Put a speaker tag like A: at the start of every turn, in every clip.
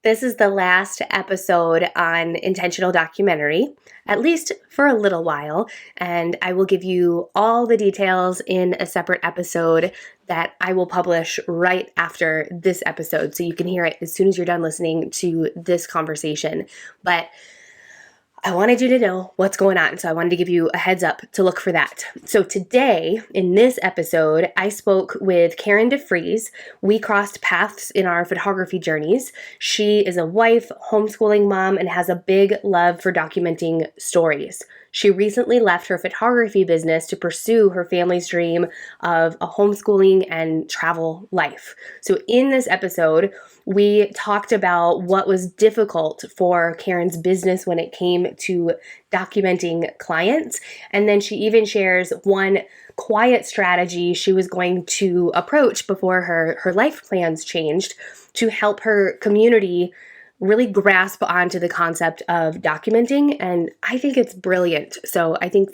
A: This is the last episode on intentional documentary, at least for a little while, and I will give you all the details in a separate episode that I will publish right after this episode, so you can hear it as soon as you're done listening to this conversation. But I wanted you to know what's going on, so I wanted to give you a heads up to look for that. So today, in this episode, I spoke with Caryn DeFreez. We crossed paths in our photography journeys. She is a wife, homeschooling mom, and has a big love for documenting stories. She recently left her photography business to pursue her family's dream of a homeschooling and travel life. So in this episode, we talked about what was difficult for Caryn's business when it came to documenting clients. And then she even shares one quiet strategy she was going to approach before her life plans changed to help her community really grasp onto the concept of documenting, and I think it's brilliant. So I think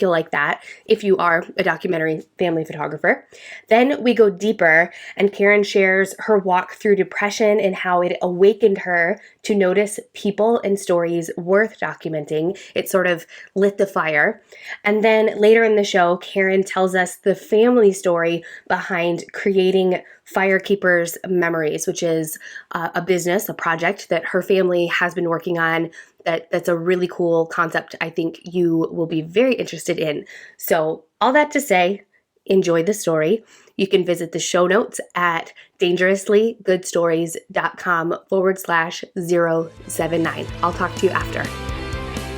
A: you'll like that if you are a documentary family photographer. Then we go deeper, and Caryn shares her walk through depression and how it awakened her to notice people and stories worth documenting. It sort of lit the fire. And then later in the show, Caryn tells us the family story behind creating Firekeepers Memories, which is a business, a project that her family has been working on. That's a really cool concept I think you will be very interested in. So all that to say, enjoy the story. You can visit the show notes at dangerouslygoodstories.com/079. I'll talk to you after.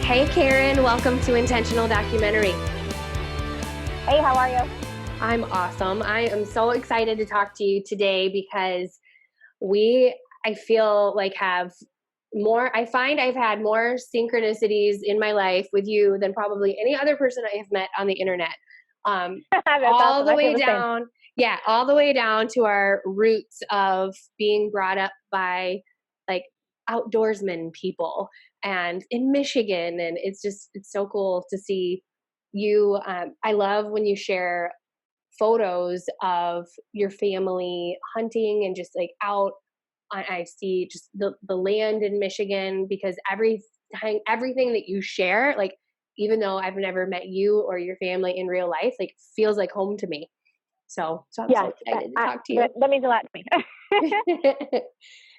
A: Hey Caryn, welcome to Intentional Documentary.
B: Hey, how are you?
A: I'm awesome. I am so excited to talk to you today because I feel like I find I've had more synchronicities in my life with you than probably any other person I have met on the internet.
B: That's
A: all
B: awesome.
A: the way down. Yeah, all the way down to our roots of being brought up by like outdoorsmen people and in Michigan. And it's so cool to see you. I love when you share photos of your family hunting and just like out. I see just the land in Michigan, because everything that you share, like even though I've never met you or your family in real life, like feels like home to me. So I'm so excited to talk to you.
B: That means a lot to me.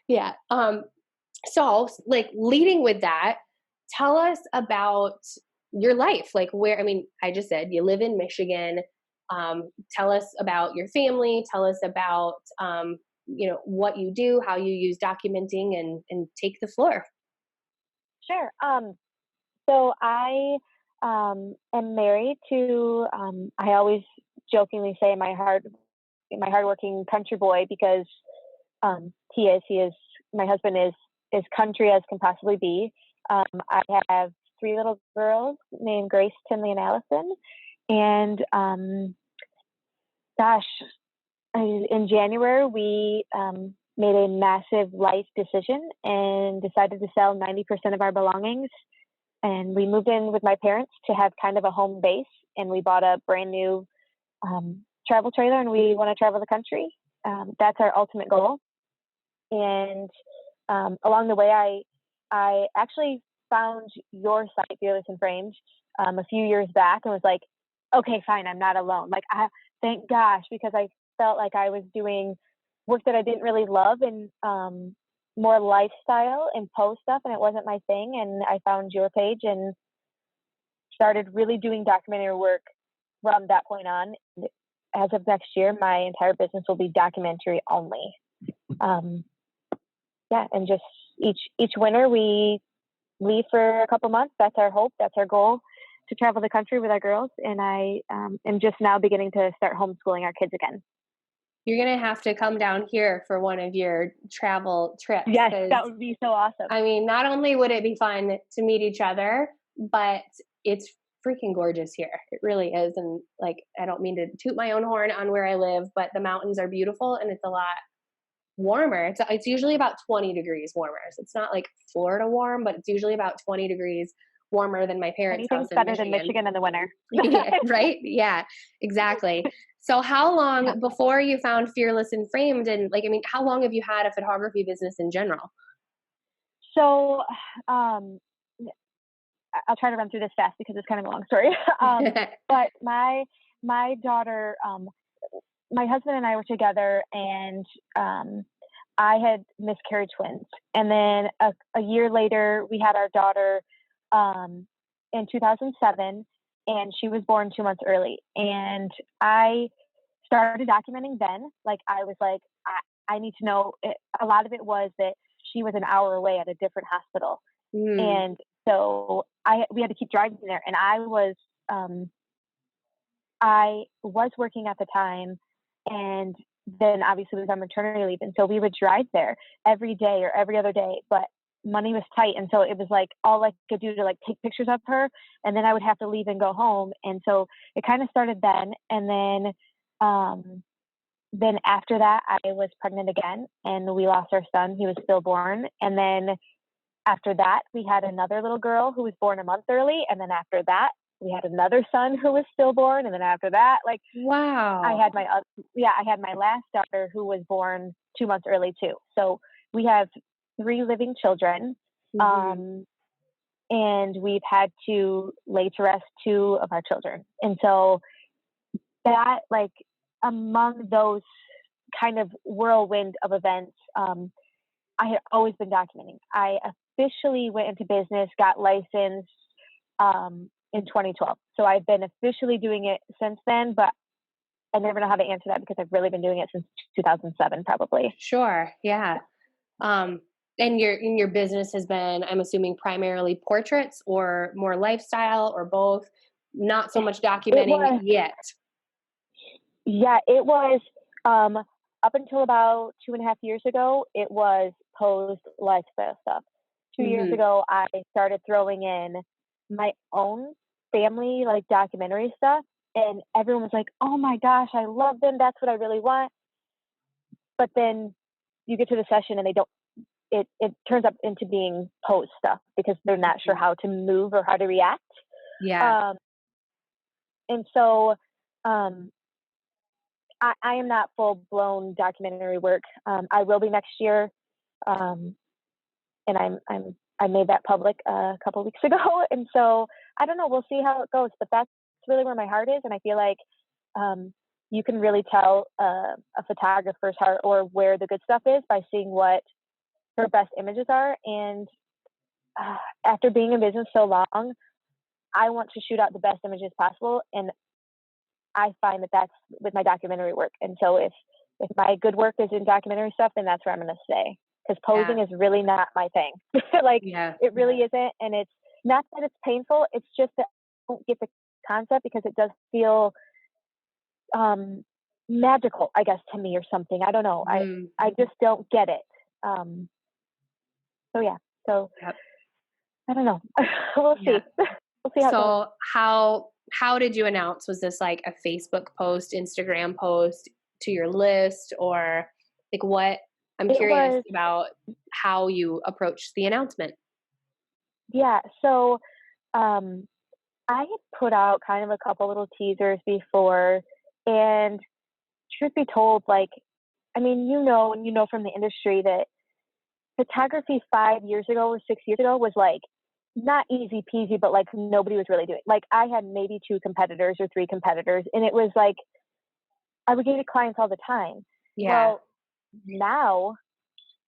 A: Yeah. So like leading with that, tell us about your life. Like I just said you live in Michigan. Tell us about your family. Tell us about, what you do, how you use documenting, and take the floor.
B: Sure. So I am married to, I always jokingly say my hardworking country boy, because my husband is as country as can possibly be. I have 3 little girls named Grace, Tinley, and Allison. And in January, we made a massive life decision and decided to sell 90% of our belongings. And we moved in with my parents to have kind of a home base. And we bought a brand new travel trailer, and we want to travel the country. That's our ultimate goal. And along the way, I actually found your site, Fearless and Framed, a few years back, and was like, okay, fine, I'm not alone. Like, thank gosh, because I felt like I was doing work that I didn't really love, and more lifestyle and post stuff, and it wasn't my thing. And I found your page and started really doing documentary work from that point on. As of next year, my entire business will be documentary only. And just each winter we leave for a couple months. That's our hope. That's our goal, to travel the country with our girls. And I am just now beginning to start homeschooling our kids again.
A: You're going to have to come down here for one of your travel trips.
B: Yes, that would be so awesome.
A: I mean, not only would it be fun to meet each other, but it's freaking gorgeous here. It really is. And like, I don't mean to toot my own horn on where I live, but the mountains are beautiful, and it's a lot warmer. It's usually about 20 degrees warmer. So it's not like Florida warm, but it's usually about 20 degrees warmer than my parents' house in
B: better
A: Michigan.
B: Than Michigan in the winter.
A: Yeah, right? Yeah, exactly. So how long before you found Fearless and Framed, and how long have you had a photography business in general?
B: So, um, I'll try to run through this fast because it's kind of a long story. But my daughter, my husband and I were together, and I had miscarried twins, and then a year later we had our daughter in 2007, and she was born 2 months early. And I started documenting then. Like I was like, I need to know. A lot of it was that she was an hour away at a different hospital,
A: Mm.
B: and so we had to keep driving there. And um, I was working at the time, and then obviously was on maternity leave, and so we would drive there every day or every other day, but money was tight, and so it was like all I could do to like take pictures of her, and then I would have to leave and go home. And so it kind of started then, and then after that I was pregnant again, and we lost our son. He was stillborn. And then after that we had another little girl who was born a month early, and then after that we had another son who was stillborn, and then after that, like, I
A: Wow.
B: had my I had my last daughter who was born 2 months early too. So we have three living children,
A: Hmm.
B: um, and we've had to lay to rest two of our children. And so that, like, among those kind of whirlwind of events, I had always been documenting. I officially went into business, got licensed in 2012. So I've been officially doing it since then, but I never know how to answer that because I've really been doing it since 2007, probably.
A: Sure. Yeah. Um, and your business has been, I'm assuming, primarily portraits or more lifestyle or both. Not so much
B: It
A: documenting
B: was,
A: yet.
B: yeah, it was, um, up until about 2.5 years ago, it was post lifestyle stuff. 2 years
A: Hmm.
B: ago, I started throwing in my own family, like, documentary stuff. And everyone was like, oh my gosh, I love them. That's what I really want. But then you get to the session and they don't, it turns up into being pose stuff because they're not sure how to move or how to react.
A: Yeah.
B: Um, and so um, I am not full blown documentary work. I will be next year, um, and I made that public a couple weeks ago, and so I don't know. We'll see how it goes, but that's really where my heart is, and I feel like um, you can really tell a photographer's heart or where the good stuff is by seeing what her best images are. And after being in business so long, I want to shoot out the best images possible, and I find that that's with my documentary work. And so if my good work is in documentary stuff, then that's where I'm going to stay, because
A: Yeah.
B: posing is really not my thing. Like,
A: Yeah.
B: it really isn't. And it's not that it's painful. It's just that I don't get the concept because it does feel um, magical, I guess, to me or something. I don't know.
A: Mm.
B: I just don't get it. Um, so yeah. So
A: Yep.
B: I don't know. We'll
A: Yeah.
B: see. We'll see how it goes.
A: So how did you announce? Was this like a Facebook post, Instagram post to your list, or like what? I'm
B: It
A: curious
B: was,
A: about how you approached the announcement.
B: yeah. So um, I had put out kind of a couple little teasers before, and truth be told, like, I mean, and you know from the industry that photography 5 years ago or 6 years ago was like not easy peasy, but like nobody was really doing. Like, I had maybe two competitors or three competitors, and it was like I would get clients all the time.
A: Yeah.
B: Well, now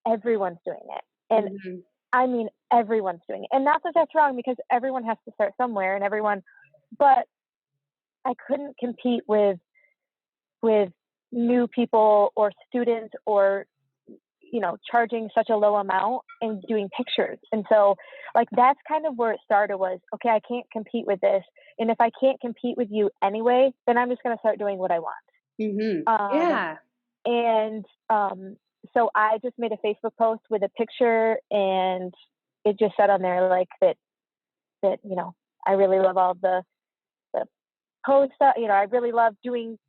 B: everyone's doing it, and
A: Hmm.
B: I mean everyone's doing it, and not that that's wrong because everyone has to start somewhere, and everyone, but I couldn't compete with new people or students or charging such a low amount and doing pictures. And so, like, that's kind of where it started, was okay, I can't compete with this, and if I can't compete with you anyway, then I'm just going to start doing what I want.
A: Hmm.
B: um
A: Yeah.
B: and so I just made a Facebook post with a picture, and it just said on there, like, that I really love all the posts, I really love doing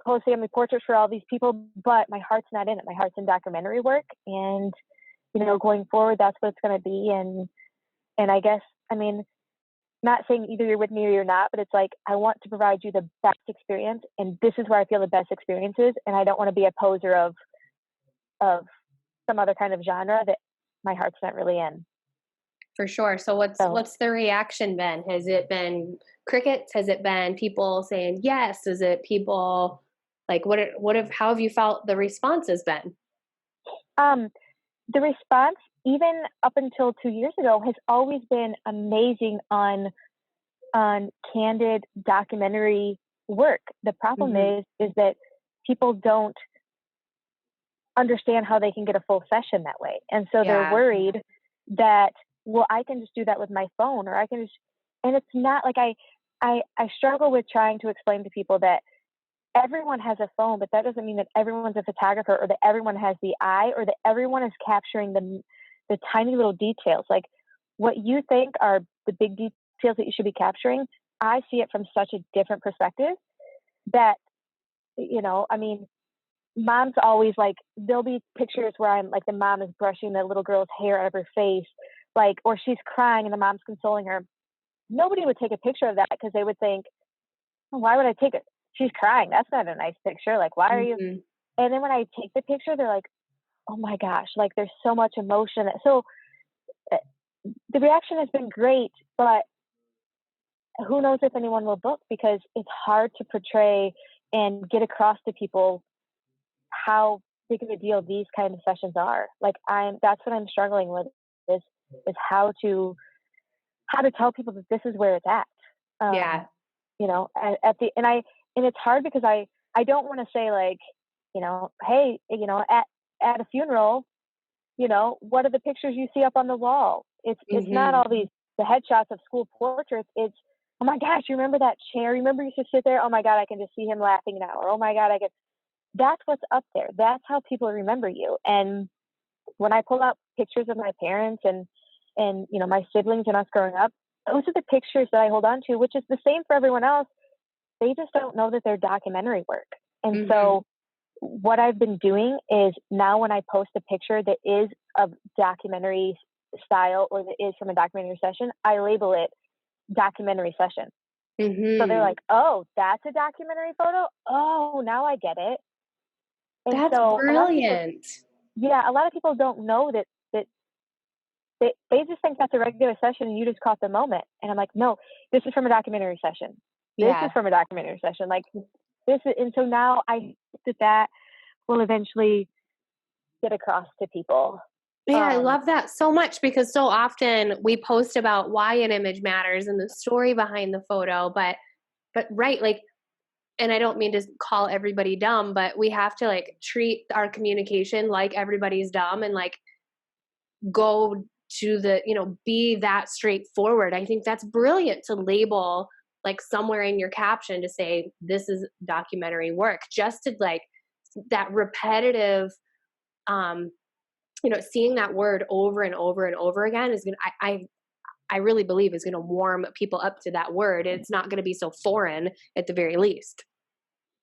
B: post family portraits for all these people, but my heart's not in it. My heart's in documentary work, and going forward, that's what it's going to be. And I guess, I mean, not saying either you're with me or you're not, but it's like I want to provide you the best experience, and this is where I feel the best experience is, and I don't want to be a poser of some other kind of genre that my heart's not really in.
A: For sure. So
B: So
A: what's the reaction been? Has it been crickets? Has it been people saying yes? Is it people like what have how have you felt the response has been?
B: um, the response, even up until 2 years ago, has always been amazing on candid documentary work. The problem
A: Mhm.
B: is that people don't understand how they can get a full session that way. And so they're
A: Yeah.
B: worried that, well, I can just do that with my phone, or I can just, and it's not like I struggle with trying to explain to people that everyone has a phone, but that doesn't mean that everyone's a photographer, or that everyone has the eye, or that everyone is capturing the tiny little details. Like, what you think are the big details that you should be capturing, I see it from such a different perspective that, I mean, mom's always like, there'll be pictures where I'm like, the mom is brushing the little girl's hair out of her face, like, or she's crying and the mom's consoling her. Nobody would take a picture of that because they would think, "Oh, why would I take it? She's crying. That's not a nice picture. Like, why are you?"
A: Mhm.
B: And then when I take the picture, they're like, "Oh my gosh, like there's so much emotion." So uh, the reaction has been great, but who knows if anyone will book, because it's hard to portray and get across to people how big of a deal these kind of sessions are. Like, that's what I'm struggling with, is is how to tell people that this is where it's at. Um,
A: Yeah.
B: at the and it's hard because I don't want to say, like, hey, at a funeral, what are the pictures you see up on the wall? It's not
A: Mhm.
B: all these the headshots of school portraits. It's, oh my gosh, you remember that chair? Remember you used to sit there? Oh my god, I can just see him laughing now. Or, oh my god, I can. That's what's up there. That's how people remember you. And when I pull out pictures of my parents and my siblings and us growing up, those are the pictures that I hold on to, which is the same for everyone else. They just don't know that they're documentary work. And
A: Mhm.
B: so what I've been doing is, now when I post a picture that is of documentary style, or that is from a documentary session, I label it documentary session. So they're
A: Mhm.
B: like, "Oh, that's a documentary photo? Oh, now I get it." And
A: That's
B: so a lot of people,
A: brilliant.
B: yeah, a lot of people don't know that they just think that's a regular session and you just caught the moment. And I'm like, "No, this is from a documentary session. This is
A: Yeah.
B: from a documentary session." Like, this is, and so now I hope that will eventually get across to people.
A: Yeah, I
B: Um,
A: love that so much because so often we post about why an image matters and the story behind the photo, but right, like and I don't mean to call everybody dumb, but we have to like treat our communication like everybody's dumb and like go to the, be that straightforward. I think that's brilliant to label like somewhere in your caption to say this is documentary work, just to like that repetitive um seeing that word over and over and over again is gonna I really believe is gonna warm people up to that word. It's not gonna be so foreign at the very least.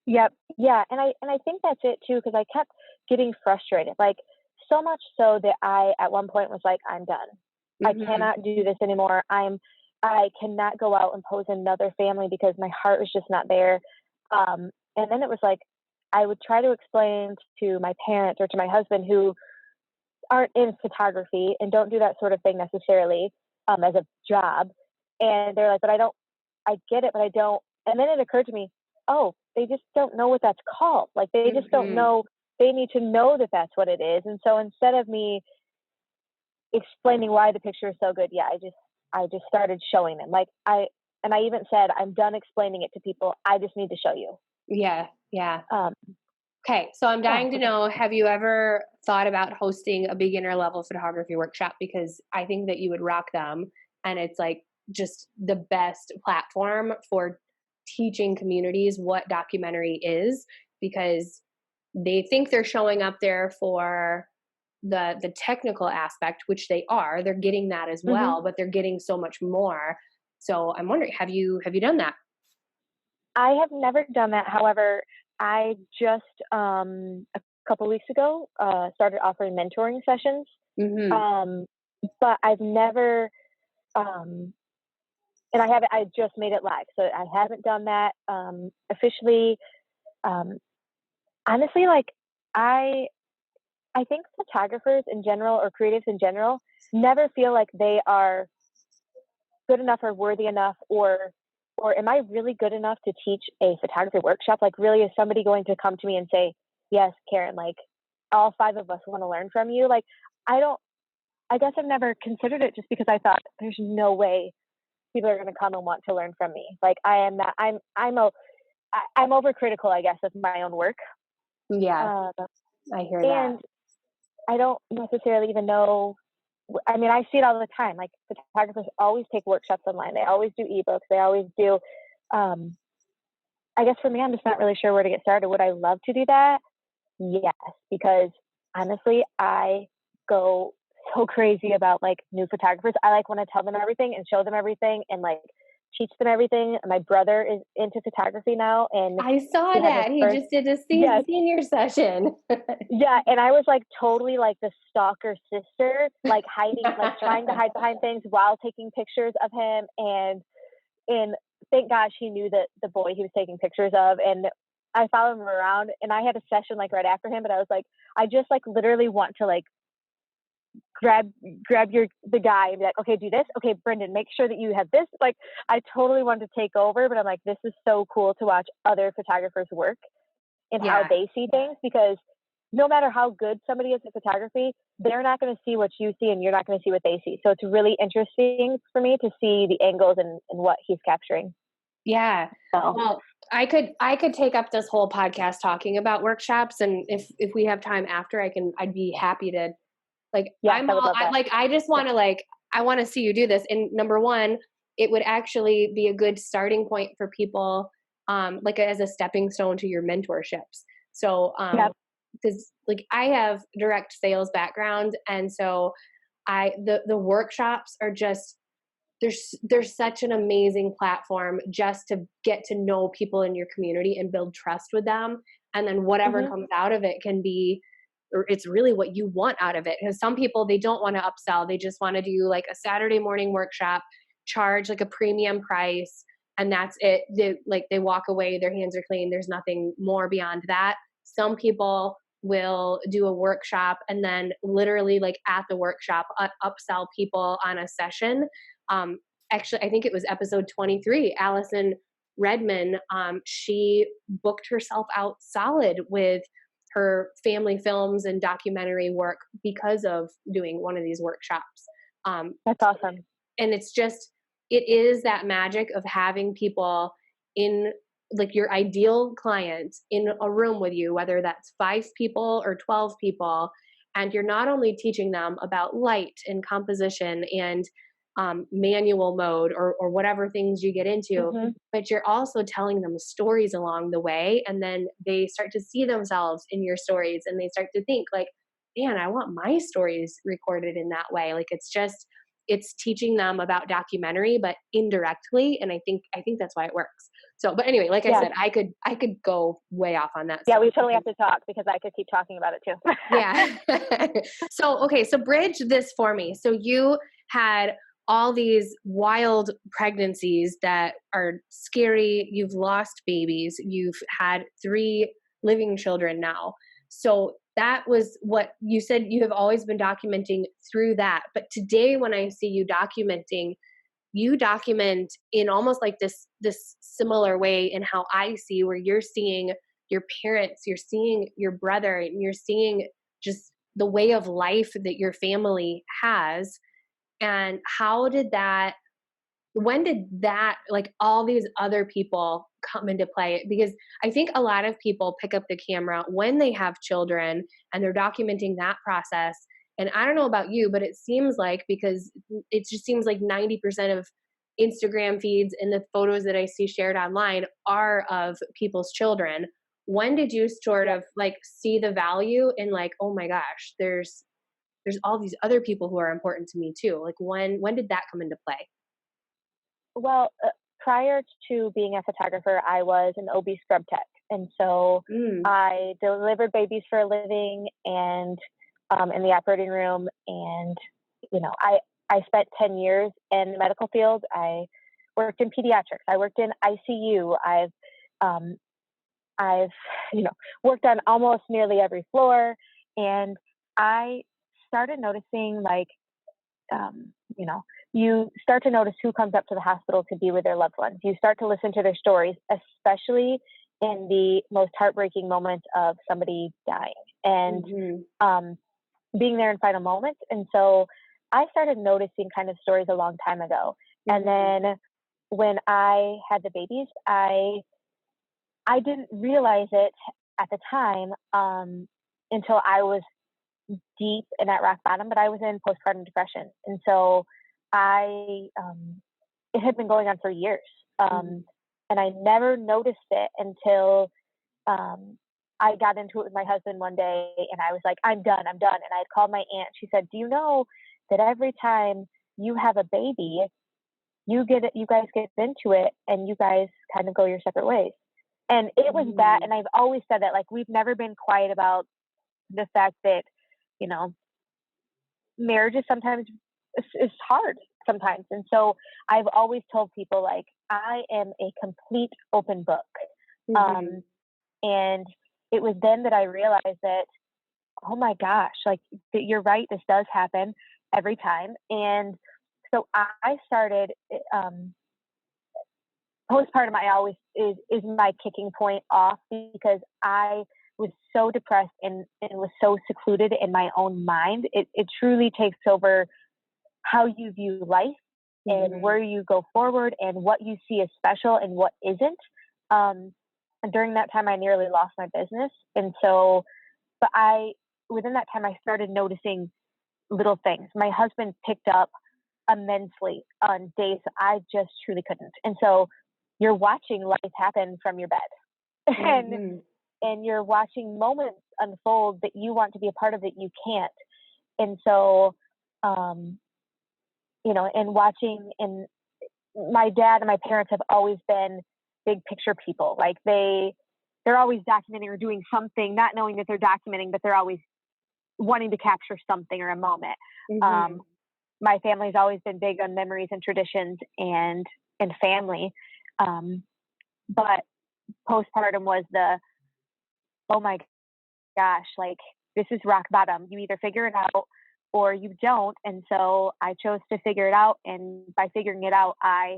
B: yep, yeah, and I think that's it too, because I kept getting frustrated, like, so much so that I at one point was like, "I'm done. I
A: Mhm.
B: cannot do this anymore. I cannot go out and pose another family because my heart was just not there." And then it was like, I would try to explain to my parents or to my husband, who aren't in photography and don't do that sort of thing necessarily, as a job. And they're like, "But I don't, I get it, but I don't." And then it occurred to me, oh, they just don't know what that's called. Like, they just don't
A: Mhm.
B: know. They need to know that that's what it is. And so instead of me explaining why the picture is so good, yeah, I just started showing them. Like, I even said, "I'm done explaining it to people. I just need to show you."
A: Yeah, yeah.
B: Um,
A: Okay, so I'm
B: yeah.
A: dying to know, have you ever thought about hosting a beginner level photography workshop? Because I think that you would rock them, and it's like just the best platform for teaching communities what documentary is, because they think they're showing up there for the technical aspect, which they are. They're getting that as
B: hmm
A: well, but they're getting so much more. So I'm wondering, have you done that?
B: I have never done that. However, I just, a couple weeks ago, started offering mentoring sessions.
A: Mhm.
B: Um, but I've never, um, and I haven't. I just made it live, so I haven't done that officially. Um, honestly, like, I I think photographers in general or creatives in general never feel like they are good enough or worthy enough or am I really good enough to teach a photography workshop? Like, really, is somebody going to come to me and say, yes, Caryn, like, all 5 of us want to learn from you? Like, I don't, I guess I've never considered it just because I thought there's no way people are going to come and want to learn from me. Like, I am not, I'm overcritical, I guess, of my own work.
A: Yeah,
B: Um,
A: I hear that.
B: and I don't necessarily even know. I mean, I see it all the time. Like, photographers always take workshops online. They always do ebooks. They always do. Um, I guess for me, I'm just not really sure where to get started. Would I love to do that? Yes, because honestly, I go so crazy about like new photographers. I like want to tell them everything and show them everything and like teach them everything. My brother is into photography now, and
A: I saw
B: he had his
A: that. He
B: first.
A: just did a
B: Yes,
A: senior session.
B: yeah, and I was like totally like the stalker sister, like hiding, like trying to hide behind things while taking pictures of him. And thank gosh he knew that the boy he was taking pictures of, and I followed him around. And I had a session like right after him, but I was like, I just like literally want to like grab the guy and be like, okay, do this. Okay, Brendan, make sure that you have this. Like, I totally wanted to take over, but I'm like, this is so cool to watch other photographers work and how
A: Yeah.
B: they see things, because no matter how good somebody is at photography, they're not going to see what you see and you're not going to see what they see. So it's really interesting for me to see the angles and what he's capturing.
A: Yeah.
B: So
A: Well, I could take up this whole podcast talking about workshops, and if we have time after, I'd be happy to, like,
B: yes, I would love that.
A: I just want to, like, I want to see you do this. And number one, it would actually be a good starting point for people, like as a stepping stone to your mentorships. So,
B: Yep.
A: because like I have direct sales background, and so the workshops are just, there's such an amazing platform just to get to know people in your community and build trust with them, and then whatever
B: Mm-hmm.
A: comes out of it can be, or it's really what you want out of it. Because some people, they don't want to upsell, they just want to do like a Saturday morning workshop, charge like a premium price, and that's it. They walk away, their hands are clean, there's nothing more beyond that. Some people will do a workshop and then literally like at the workshop upsell people on a session. um, Actually, I think it was episode 23, Allison Redman, she booked herself out solid with her family films and documentary work because of doing one of these workshops.
B: That's awesome.
A: And it's just, it is that magic of having people in, like, your ideal client in a room with you, whether that's 5 people or 12 people, and you're not only teaching them about light and composition and manual mode or whatever things you get into,
B: Mm-hmm.
A: but you're also telling them stories along the way, and then they start to see themselves in your stories, and they start to think like, man, I want my stories recorded in that way. Like, it's just, it's teaching them about documentary, but indirectly. And I think that's why it works. So, but anyway, like I
B: Yeah.
A: said, I could go way off on that.
B: Yeah,
A: stuff.
B: we totally have to talk because I could keep talking about it too.
A: Yeah. So, okay. So bridge this for me. So you had all these wild pregnancies that are scary. You've lost babies. You've had 3 living children now. So that was what you said, you have always been documenting through that. But today when I see you document in almost like this similar way in how I see, where you're seeing your parents, you're seeing your brother, and you're seeing just the way of life that your family has. And how did that, when did that, like, all these other people come into play? Because I think a lot of people pick up the camera when they have children and they're documenting that process. And I don't know about you, but it seems like, because it just seems like 90% of Instagram feeds and the photos that I see shared online are of people's children. When did you sort of like see the value in, like, oh my gosh, there's all these other people who are important to me too? Like, when did that come into play?
B: Well, prior to being a photographer, I was an OB scrub tech. And so
A: Mm.
B: I delivered babies for a living and in the operating room. And, I spent 10 years in the medical field. I worked in pediatrics. I worked in ICU. I've worked on almost nearly every floor. And I started noticing you know, you start to notice who comes up to the hospital to be with their loved ones. You start to listen to their stories, especially in the most heartbreaking moments of somebody dying and being there in final moments. And so I started noticing kind of stories a long time ago. And then when I had the babies, I didn't realize it at the time until I was deep and at rock bottom, but I was in postpartum depression. And so it had been going on for years. And I never noticed it until I got into it with my husband one day and I was like, I'm done. And I had called my aunt. She said, do you know that every time you have a baby, you guys get into it and you guys kind of go your separate ways. And it was that, and I've always said that, like, we've never been quiet about the fact that, you know, marriage is sometimes is hard sometimes. And so I've always told people, like, I am a complete open book. And it was then that I realized that, oh my gosh, like, you're right, this does happen every time. And so I started, postpartum is my kicking point off, because I was so depressed and was so secluded in my own mind. It truly takes over how you view life and where you go forward and what you see as special and what isn't. And during that time, I nearly lost my business. And so, but within that time, I started noticing little things. My husband picked up immensely on days I just truly couldn't. And so you're watching life happen from your bed. And you're watching moments unfold that you want to be a part of that you can't. And so, you know, and watching, and my dad and my parents have always been big picture people. Like they're always documenting or doing something, not knowing that they're documenting, but they're always wanting to capture something or a moment. My family's always been big on memories and traditions and family. But postpartum was oh my gosh, like, this is rock bottom. You either figure it out or you don't. And so I chose to figure it out. And by figuring it out, I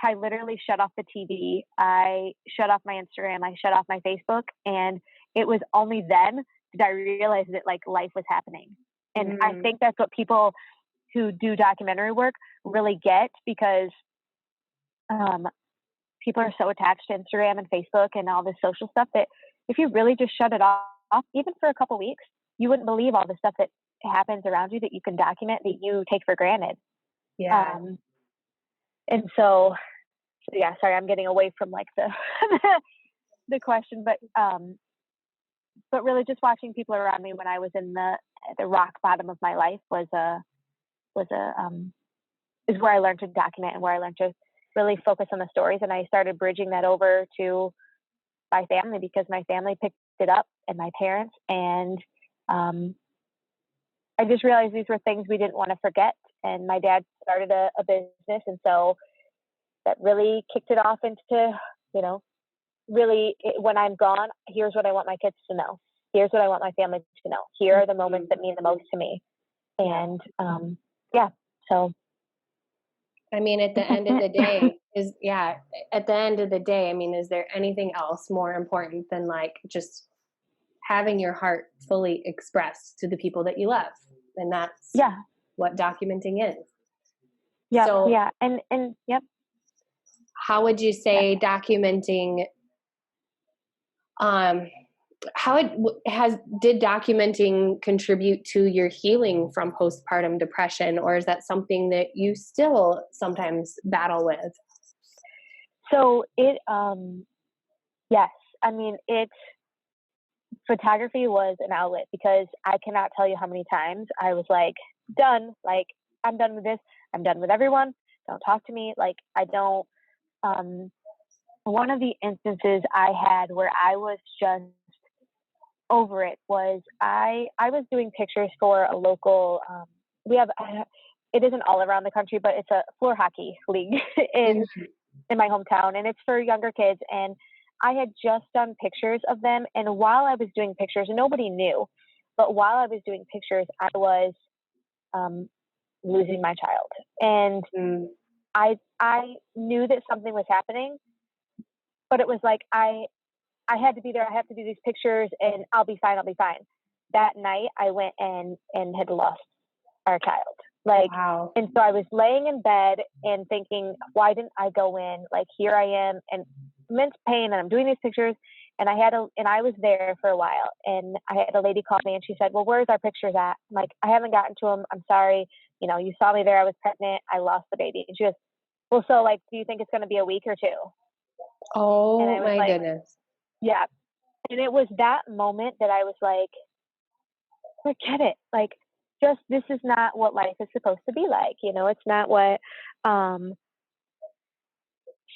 B: literally shut off the TV. I shut off my Instagram. I shut off my Facebook. And it was only then did I realize that, like, life was happening. And I think that's what people who do documentary work really get, because people are so attached to Instagram and Facebook and all this social stuff that if you really just shut it off, even for a couple of weeks, you wouldn't believe all the stuff that happens around you that you can document that you take for granted. And so yeah, sorry, I'm getting away from, like, the the question, but really just watching people around me when I was in the rock bottom of my life is where I learned to document and where I learned to really focus on the stories. And I started bridging that over to my family, because my family picked it up, and my parents. And I just realized these were things we didn't want to forget. And my dad started a business. And so that really kicked it off into, you know, really, when I'm gone, here's what I want my kids to know. Here's what I want my family to know. Here are the moments that mean the most to me. And so.
A: I mean, at the end of the day, I mean, is there anything else more important than, like, just having your heart fully expressed to the people that you love? And that's what documenting is.
B: And
A: how would you say documenting, did documenting contribute to your healing from postpartum depression, or is that something that you still sometimes battle with?
B: So yes, I mean, photography was an outlet, because I cannot tell you how many times I was like, done, like, I'm done with this. I'm done with everyone. Don't talk to me. Like, I don't, one of the instances I had where I was just over it was I was doing pictures for a local, it isn't all around the country, but it's a floor hockey league in my hometown, and it's for younger kids. And I had just done pictures of them. And while I was doing pictures, nobody knew, But while I was doing pictures, I was losing my child, and I knew that something was happening, but it was like I had to be there. I have to do these pictures, and I'll be fine. I'll be fine. That night, I went and had lost our child. Like,
A: Wow.
B: and so I was laying in bed and thinking, why didn't I go in? Like, here I am, and immense pain, and I'm doing these pictures, and I was there for a while, and I had a lady call me, and she said, well, where's our pictures at? I'm like, I haven't gotten to them. I'm sorry. You know, you saw me there. I was pregnant. I lost the baby. And she goes, well, so like, do you think it's going to be a week or two? And
A: Oh
B: I was
A: my
B: like,
A: goodness.
B: yeah. And it was that moment that I was like, forget it. Like, just this is not what life is supposed to be like. You know, it's not what.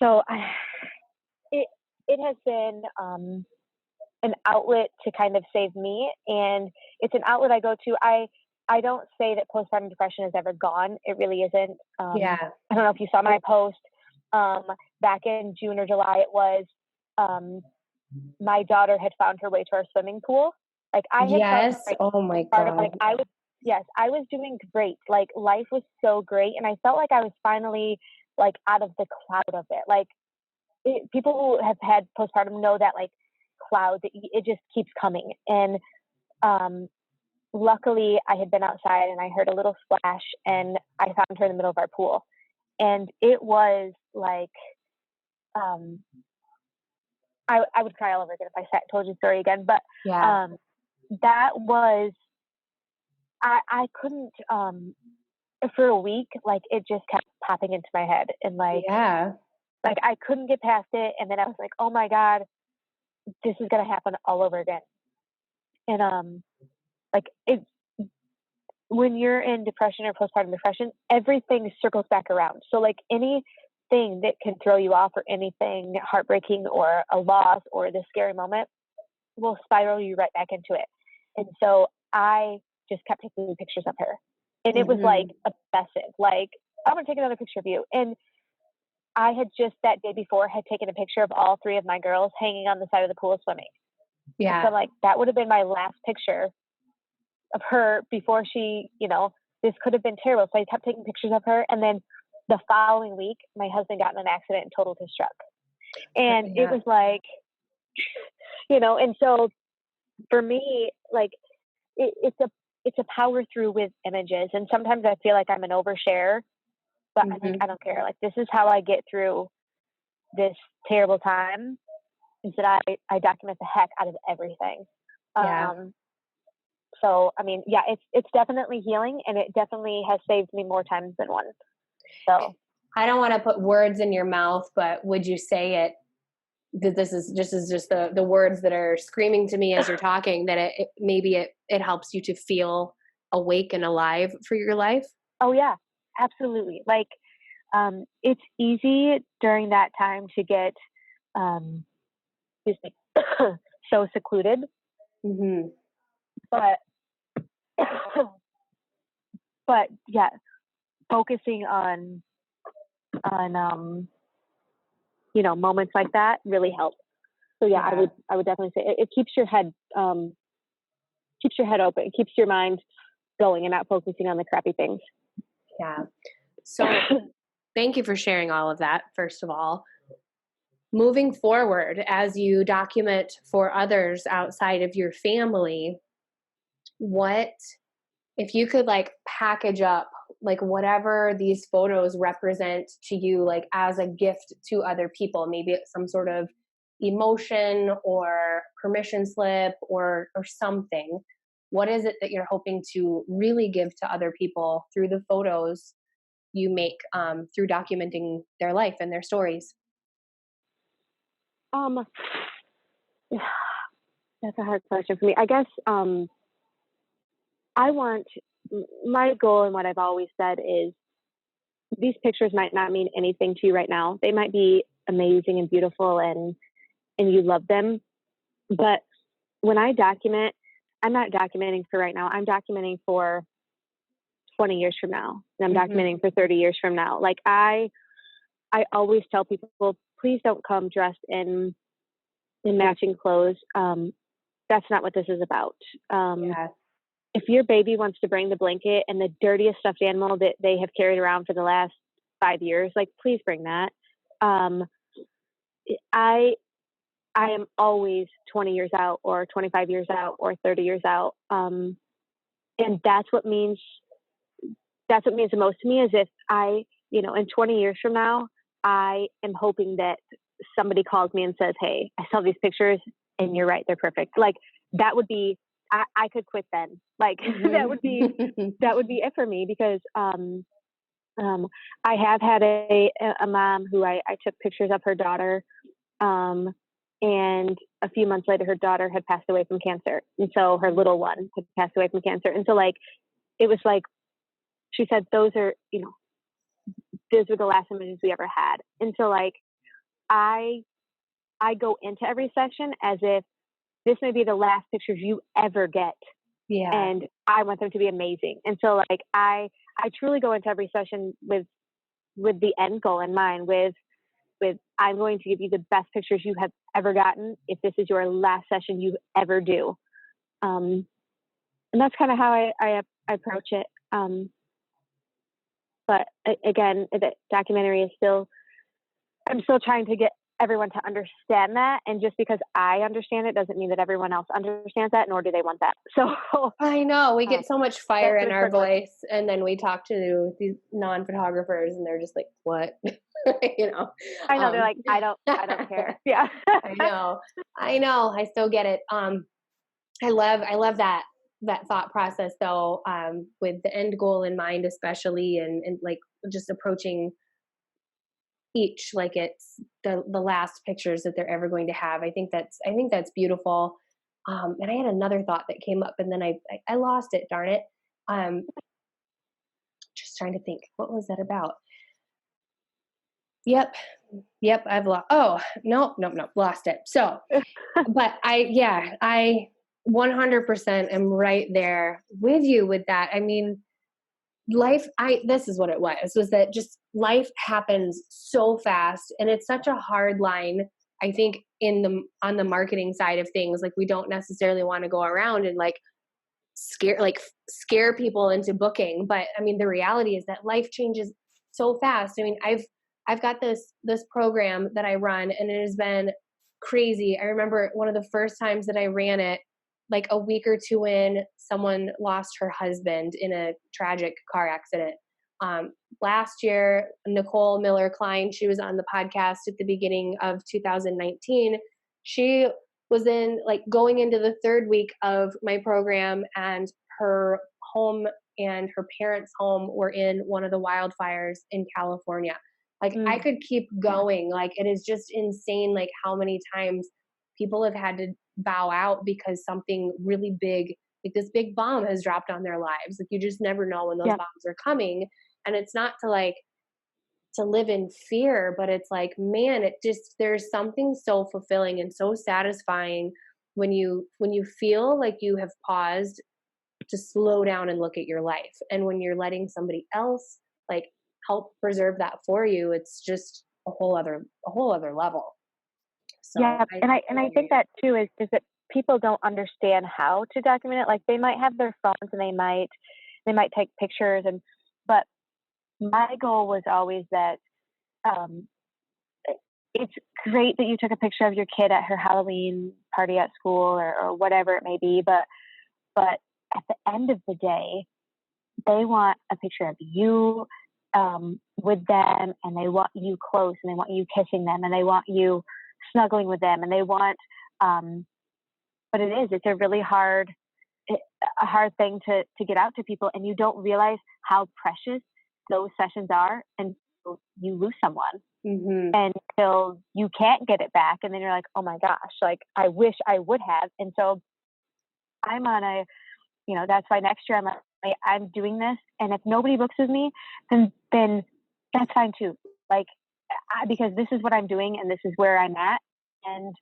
B: So it it has been an outlet to kind of save me, and it's an outlet I go to. I don't say that postpartum depression is ever gone. It really isn't.
A: Yeah.
B: I don't know if you saw my post back in June or July. It was my daughter had found her way to our swimming pool. Like I had felt
A: Yes.
B: like
A: Oh my
B: part of
A: God.
B: like I was doing great. Like life was so great, and I felt like I was finally like out of the cloud of it. Like people who have had postpartum know that like cloud that it just keeps coming. And luckily, I had been outside and I heard a little splash, and I found her in the middle of our pool, and it was like I would cry all over again if I told you the story again. But
A: Yeah.
B: that was I couldn't for a week, like it just kept popping into my head, and
A: Yeah.
B: like I couldn't get past it, and then I was like, oh my god, this is gonna happen all over again. And like it when you're in depression or postpartum depression, everything circles back around. So like anything that can throw you off, or anything heartbreaking or a loss or the scary moment, will spiral you right back into it. And so I just kept taking pictures of her. And it was like obsessive. Like, I'm gonna take another picture of you. And I had just that day before had taken a picture of all three of my girls hanging on the side of the pool swimming.
A: Yeah.
B: So like that would have been my last picture of her before she, this could have been terrible. So I kept taking pictures of her. And then the following week, my husband got in an accident and totaled his truck. And it was like, and so for me, like it's a power through with images. And sometimes I feel like I'm an overshare, but I'm like, I don't care. Like this is how I get through this terrible time, is that I document the heck out of everything.
A: Yeah.
B: So, I mean, yeah, it's definitely healing, and it definitely has saved me more times than one. So
A: I don't want to put words in your mouth, but would you say it that this is just the words that are screaming to me as you're talking, that it helps you to feel awake and alive for your life?
B: oh yeah, absolutely. Like, it's easy during that time to get, excuse me, so secluded, but, but yeah, focusing on, moments like that really helps. So yeah, I would definitely say it keeps your head open. It keeps your mind going and not focusing on the crappy things.
A: Yeah. So thank you for sharing all of that, first of all. Moving forward, as you document for others outside of your family, what if you could like package up like whatever these photos represent to you, like as a gift to other people, maybe it's some sort of emotion or permission slip or something. What is it that you're hoping to really give to other people through the photos you make, through documenting their life and their stories?
B: Um, that's a hard question for me. I guess I want my goal, and what I've always said is, these pictures might not mean anything to you right now. They might be amazing and beautiful, and you love them. But when I document, I'm not documenting for right now. I'm documenting for 20 years from now, and I'm documenting for 30 years from now. Like I always tell people, please don't come dressed in matching clothes. That's not what this is about. if your baby wants to bring the blanket and the dirtiest stuffed animal that they have carried around for the last 5 years, like, please bring that. Um, I I am always 20 years out or 25 years out or 30 years out. And that's what means the most to me, is if in 20 years from now, I am hoping that somebody calls me and says, "Hey, I saw these pictures and you're right, they're perfect." Like, that would be, I could quit then. Like, that would be it for me, because I have had a mom who I took pictures of her daughter, and a few months later, her daughter had passed away from cancer, and so her little one had passed away from cancer, and so, like, it was like she said, those were the last images we ever had, and so, like, I go into every session as if this may be the last pictures you ever get.
A: Yeah.
B: And I want them to be amazing. And so, like, I truly go into every session with the end goal in mind, with I'm going to give you the best pictures you have ever gotten if this is your last session you ever do. And that's kind of how I approach it. But again, the documentary is I'm still trying to get everyone to understand that. And just because I understand it doesn't mean that everyone else understands that, nor do they want that. So
A: I know, we get so much fire in our
B: struggling.
A: voice, and then we talk to these non-photographers and they're just like, what?
B: I know, they're like, I don't care. Yeah.
A: I know. I still get it. I love that thought process though, with the end goal in mind, especially, and like just approaching each like it's the last pictures that they're ever going to have. I think that's beautiful. And I had another thought that came up, and then I lost it. Darn it. Just trying to think, what was that about? Yep. I've lost. Oh, no, lost it. So, but I 100% am right there with you with that. I mean, this is what it was that just life happens so fast, and it's such a hard line. I think on the marketing side of things, like, we don't necessarily want to go around and scare people into booking. But I mean, the reality is that life changes so fast. I mean, I've got this program that I run, and it has been crazy. I remember one of the first times that I ran it, like a week or two in, someone lost her husband in a tragic car accident. Last year, Nicole Miller Klein, she was on the podcast at the beginning of 2019. She was going into the third week of my program, and her home and her parents' home were in one of the wildfires in California. Like, I could keep going. Like, it is just insane, like, how many times people have had to bow out because something really big, like this big bomb, has dropped on their lives. Like, you just never know when those bombs are coming. And it's not to live in fear, but it's like, man, there's something so fulfilling and so satisfying when you feel like you have paused to slow down and look at your life. And when you're letting somebody else like help preserve that for you, it's just a whole other level. So
B: yeah, and I think that too is that people don't understand how to document it. Like, they might have their phones and they might take pictures, but my goal was always that it's great that you took a picture of your kid at her Halloween party at school or whatever it may be, but at the end of the day, they want a picture of you with them, and they want you close, and they want you kissing them, and they want you snuggling with them, and they want but it's a really hard thing to get out to people, and you don't realize how precious those sessions are until you lose someone, and until you can't get it back, and then you're like, oh my gosh, like, I wish I would have. And so I'm on that's why next year I'm doing this, and if nobody books with me, then that's fine too. Like, because this is what I'm doing, and this is where I'm at, and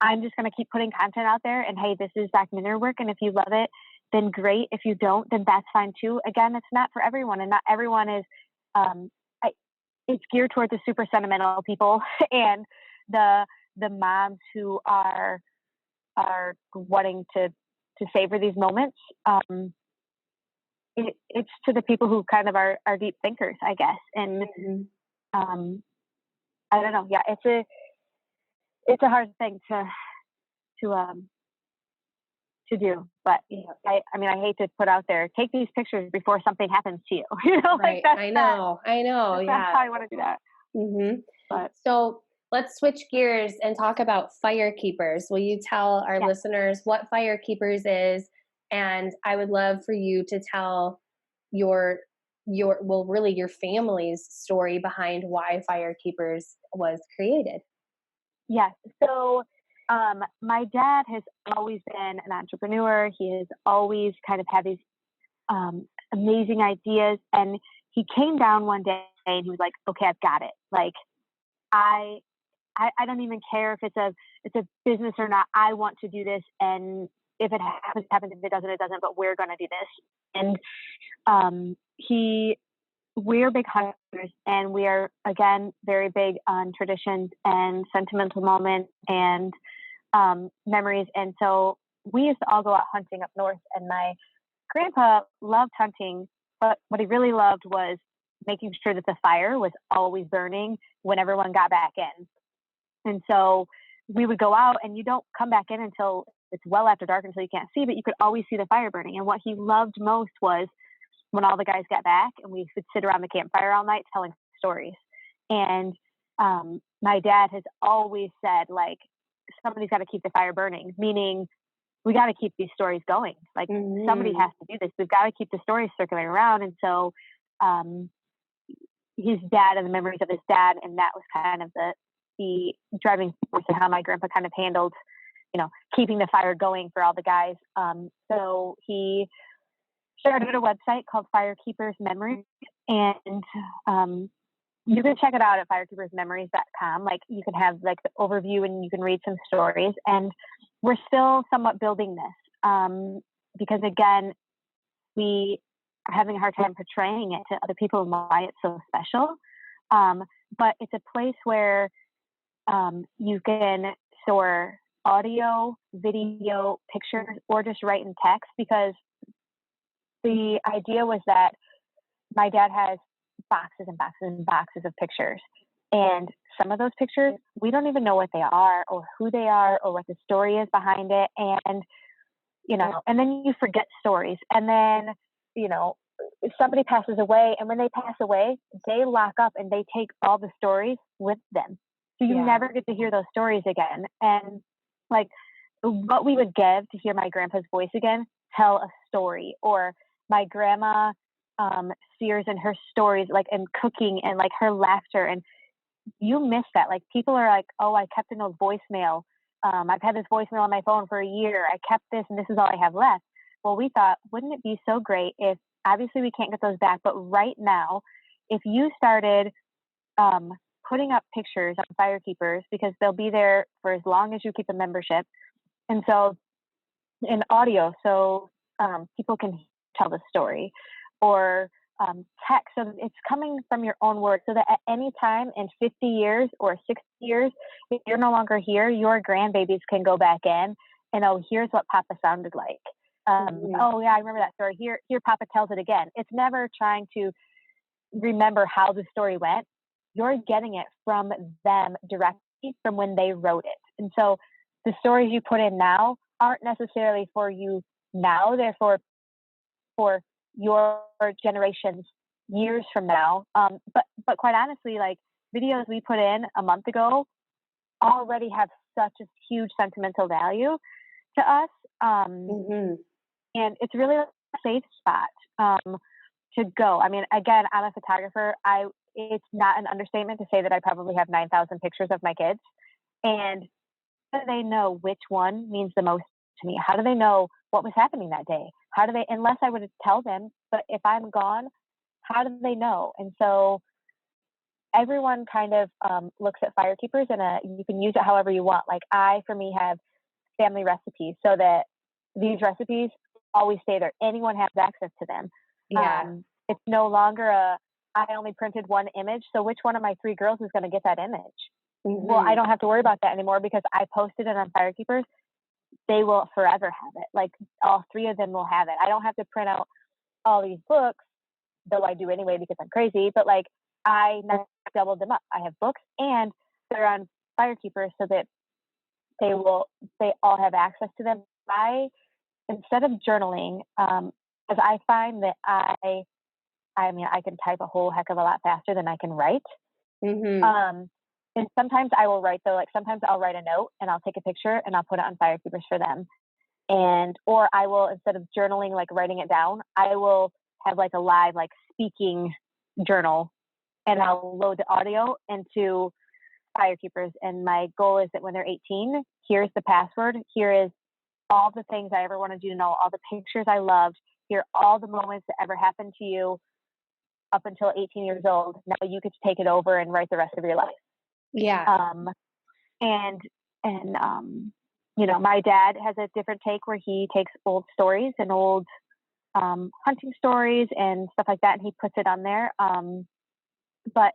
B: I'm just going to keep putting content out there. And hey, this is documentary work, and if you love it, then great. If you don't, then that's fine too. Again, it's not for everyone, and not everyone is. It's geared towards the super sentimental people and the moms who are wanting to to savor these moments. It's to the people who kind of are deep thinkers, I guess. And I don't know. Yeah, it's a hard thing to do, but I mean, I hate to put out there, take these pictures before something happens to you.
A: Right. I know.
B: That's
A: Yeah.
B: not how I want to do that.
A: But so let's switch gears and talk about fire keepers. Will you tell our listeners what fire keepers is? And I would love for you to tell your really your family's story behind why fire keepers was created.
B: Yes. So my dad has always been an entrepreneur. He has always kind of had these amazing ideas. And he came down one day and he was like, okay, I've got it. Like, I don't even care if it's a business or not. I want to do this. And if it happens, it happens. If it doesn't, it doesn't. But we're going to do this. And we're big hunters, and we are, again, very big on traditions and sentimental moments and memories. And so we used to all go out hunting up north, and my grandpa loved hunting, but what he really loved was making sure that the fire was always burning when everyone got back in. And so we would go out, and you don't come back in until it's well after dark, until you can't see, but you could always see the fire burning. And what he loved most was when all the guys got back and we would sit around the campfire all night telling stories. And my dad has always said, like, somebody's got to keep the fire burning, meaning we got to keep these stories going. Like, somebody has to do this. We've got to keep the stories circulating around. And so his dad and the memories of his dad, and that was kind of the driving force of how my grandpa kind of handled, keeping the fire going for all the guys. So he started a website called Firekeepers Memories, and you can check it out at firekeepersmemories.com. Like, you can have like the overview and you can read some stories. And we're still somewhat building this because, again, we are having a hard time portraying it to other people and why it's so special. But it's a place where you can store audio, video, pictures, or just write in text, because the idea was that my dad has boxes and boxes and boxes of pictures. And some of those pictures, we don't even know what they are or who they are or what the story is behind it. And, and then you forget stories. And then, if somebody passes away, and when they pass away, they lock up and they take all the stories with them. So you never get to hear those stories again. And like, what we would give to hear my grandpa's voice again, tell a story, or my grandma Sears and her stories, like, and cooking and like her laughter. And you miss that. Like, people are like, oh, I kept an old voicemail. I've had this voicemail on my phone for a year. I kept this, and this is all I have left. Well, we thought, wouldn't it be so great if, obviously we can't get those back, but right now, if you started putting up pictures on Firekeepers, because they'll be there for as long as you keep the membership. And so in audio, so people can tell the story, or text, so that it's coming from your own words, so that at any time in 50 years or 60 years, if you're no longer here, your grandbabies can go back in and, oh, here's what Papa sounded like. Oh yeah, I remember that story. Here Papa tells it again. It's never trying to remember how the story went. You're getting it from them directly, from when they wrote it. And so the stories you put in now aren't necessarily for you now. They're for your generations years from now. But quite honestly, like, videos we put in a month ago already have such a huge sentimental value to us. And it's really a safe spot to go. I mean, again, I'm a photographer. It's not an understatement to say that I probably have 9,000 pictures of my kids. And how do they know which one means the most to me? How do they know what was happening that day? How do they, unless I would tell them, but if I'm gone, how do they know? And so everyone kind of looks at Firekeepers, and you can use it however you want. Like, for me, have family recipes, so that these recipes always stay there. Anyone has access to them. It's no longer I only printed one image, so which one of my 3 girls is going to get that image? Well, I don't have to worry about that anymore, because I posted it on Firekeepers. they will forever have it. Like all three of them will have it. I don't have to print out all these books, though I do anyway because I'm crazy, but like I doubled them up. I have books and they're on Firekeepers so that they all have access to them. Instead of journaling, because I find that I mean, I can type a whole heck of a lot faster than I can write.
A: Mm-hmm.
B: And sometimes I will write though, like sometimes I'll write a note and I'll take a picture and I'll put it on Firekeepers for them. Or I will, instead of journaling, like writing it down, I will have like a live, like speaking journal, and I'll load the audio into Firekeepers. And my goal is that when they're 18, here's the password. Here is all the things I ever wanted you to know, all the pictures I loved. Here are all the moments that ever happened to you up until 18 years old. Now you get to take it over and write the rest of your life.
A: Yeah.
B: And you know, my dad has a different take where he takes old stories and old hunting stories and stuff like that, and he puts it on there. But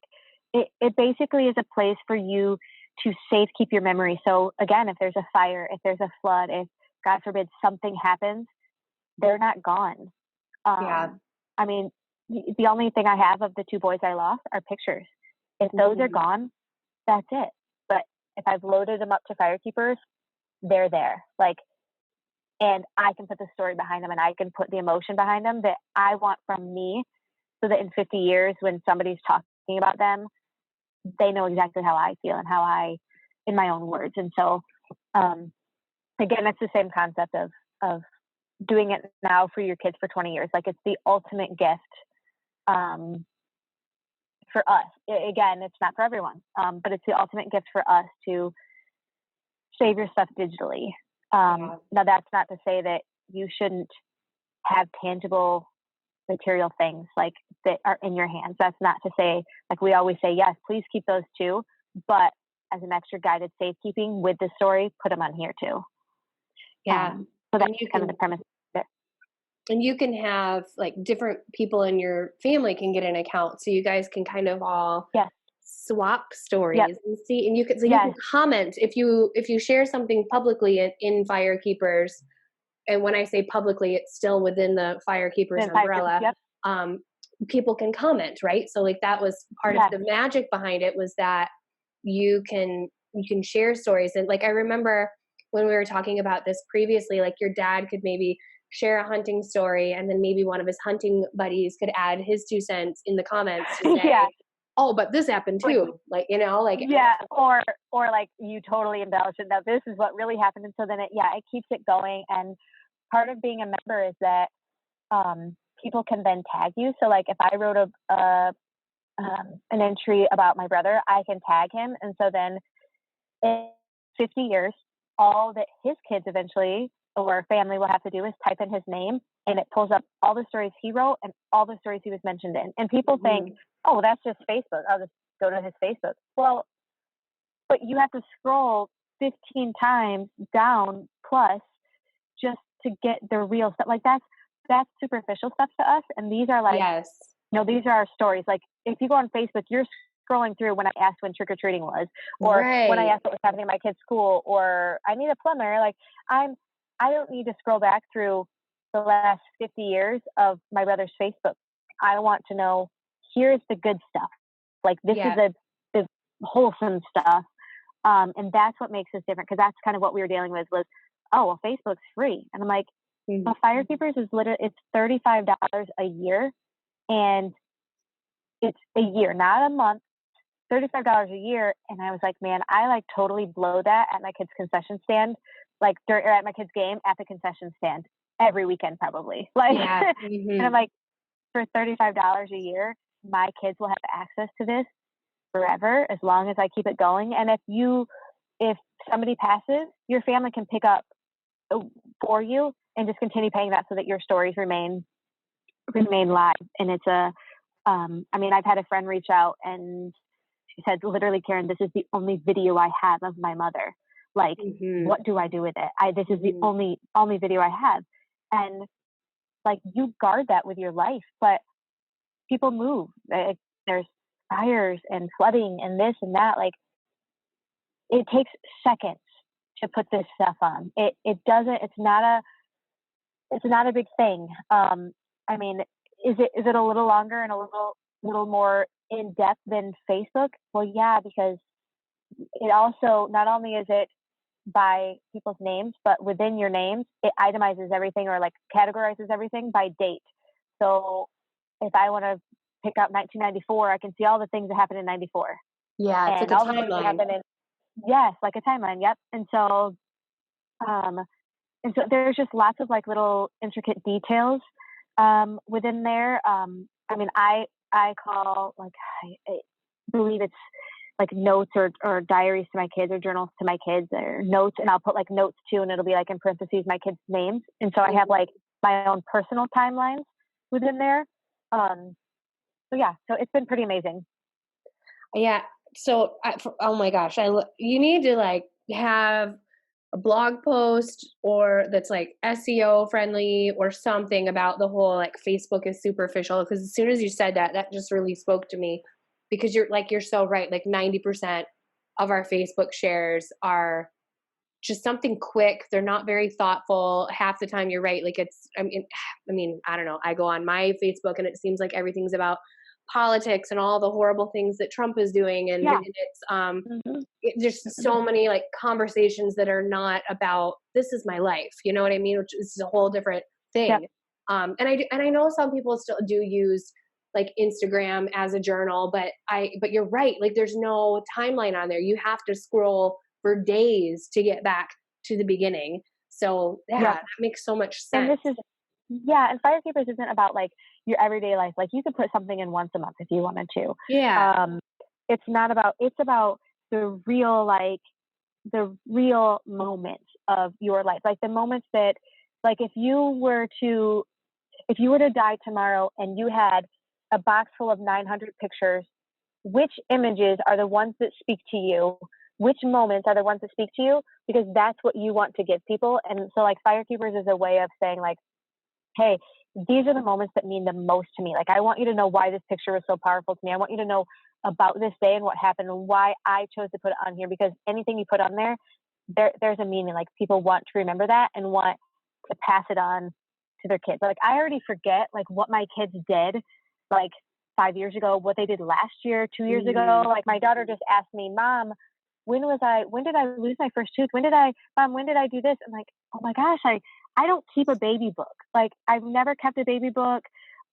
B: it basically is a place for you to keep your memory. So again, if there's a fire, if there's a flood, if God forbid something happens, they're not gone.
A: Yeah.
B: I mean, the only thing I have of the two boys I lost are pictures. If those are gone, that's it. But if I've loaded them up to Firekeepers, they're there. Like, and I can put the story behind them and I can put the emotion behind them that I want from me, so that in 50 years, when somebody's talking about them, they know exactly how I feel and how I, in my own words. And so, again, it's the same concept of doing it now for your kids for 20 years. Like it's the ultimate gift for us. Again, it's not for everyone, but it's the ultimate gift for us to save your stuff digitally. Now, that's not to say that you shouldn't have tangible material things like that are in your hands. That's not to say, like we always say, yes, please keep those too, but as an extra guided safekeeping with the story, put them on here too.
A: Yeah.
B: So that's kind of the premise there.
A: And you can have like different people in your family can get an account, so you guys can kind of all swap stories and see. And you can you can comment if you share something publicly in Firekeepers. And when I say publicly, it's still within the Firekeepers umbrella. People can comment, right? So like that was part of the magic behind it, was that you can share stories. And like I remember when we were talking about this previously, like your dad could maybe share a hunting story, and then maybe one of his hunting buddies could add his 2 cents in the comments to say, oh, but this happened too. Like, you know, like,
B: or like you totally embellish it. Now this is what really happened. And so then it keeps it going. And part of being a member is that, people can then tag you. So like if I wrote an entry about my brother, I can tag him. And so then in 50 years, all that his kids eventually or family will have to do is type in his name, and it pulls up all the stories he wrote and all the stories he was mentioned in. And people think, oh, that's just Facebook. I'll just go to his Facebook. Well, but you have to scroll 15 times down plus just to get the real stuff. Like that's superficial stuff to us. And these are like, these are our stories. Like if you go on Facebook, you're scrolling through when I asked when trick-or-treating was, or when I asked what was happening at my kid's school, or I need a plumber. Like I don't need to scroll back through the last 50 years of my brother's Facebook. I want to know, here's the good stuff. Like this is the wholesome stuff. And that's what makes us different. Cause that's kind of what we were dealing with was, oh, well, Facebook's free. And I'm like, well, Firekeepers is it's $35 a year. And it's a year, not a month, $35 a year. And I was like, man, I like totally blow that at my kid's concession stand, like or at my kid's game at the concession stand every weekend, probably. Like, and I'm like, for $35 a year, my kids will have access to this forever as long as I keep it going. And if somebody passes, your family can pick up for you and just continue paying that so that your stories remain live. And it's I mean, I've had a friend reach out and she said, literally, Caryn, this is the only video I have of my mother. Like, what do I do with it? This is the only video I have. And like, you guard that with your life, but people move. There's fires and flooding and this and that. Like, it takes seconds to put this stuff on. It doesn't, it's not a big thing. I mean, is it a little longer and a little more in depth than Facebook? Well, yeah, because it also, not only is it by people's names, but within your names, it itemizes everything or like categorizes everything by date. So if I want to pick up 1994, I can see all the things that happened in 94.
A: Yeah, it's like
B: And
A: a
B: all the things that
A: timeline.
B: happened in, yes, like a timeline. Yep. Um, and so there's just lots of like little intricate details, within there. I mean, I call like, I believe it's like notes or diaries to my kids or journals to my kids or notes. And I'll put like notes too, and it'll be like in parentheses, my kids' names. And so I have like my own personal timelines within there. So yeah, so it's been pretty amazing.
A: Yeah. So, oh my gosh, you need to like have a blog post or that's like SEO friendly or something about the whole like Facebook is superficial. Because as soon as you said that, that just really spoke to me because you're so right. Like 90% of our Facebook shares are just something quick. They're not very thoughtful. Half the time you're right. Like I mean, I don't know. I go on my Facebook and it seems like everything's about politics and all the horrible things that Trump is doing. And,
B: Yeah.
A: and
B: Mm-hmm.
A: there's so many like conversations that are not about this is my life. You know what I mean? Which is a whole different
B: Yep.
A: thing. And I know some people still do use like Instagram as a journal, but you're right. Like there's no timeline on there. You have to scroll for days to get back to the beginning. So yeah,
B: Yep.
A: that makes so much
B: And
A: sense.
B: this is, yeah, and Firekeepers isn't about like your everyday life. Like you could put something in once a month if you wanted to.
A: Yeah.
B: It's not about, it's about the real, like the real moments of your life. Like the moments that, like if you were to die tomorrow and you had a box full of 900 pictures, which images are the ones that speak to you? Which moments are the ones that speak to you? Because that's what you want to give people. And so like Firekeepers is a way of saying like, hey, these are the moments that mean the most to me. Like, I want you to know why this picture was so powerful to me. I want you to know about this day and what happened and why I chose to put it on here, because anything you put on there's a meaning. Like people want to remember that and want to pass it on to their kids. Like I already forget like what my kids did like 5 years ago, what they did last year, 2 years ago. Like my daughter just asked me, Mom, when did I lose my first tooth? Mom, when did I do this? I'm like, oh my gosh, I don't keep a baby book. Like I've never kept a baby book.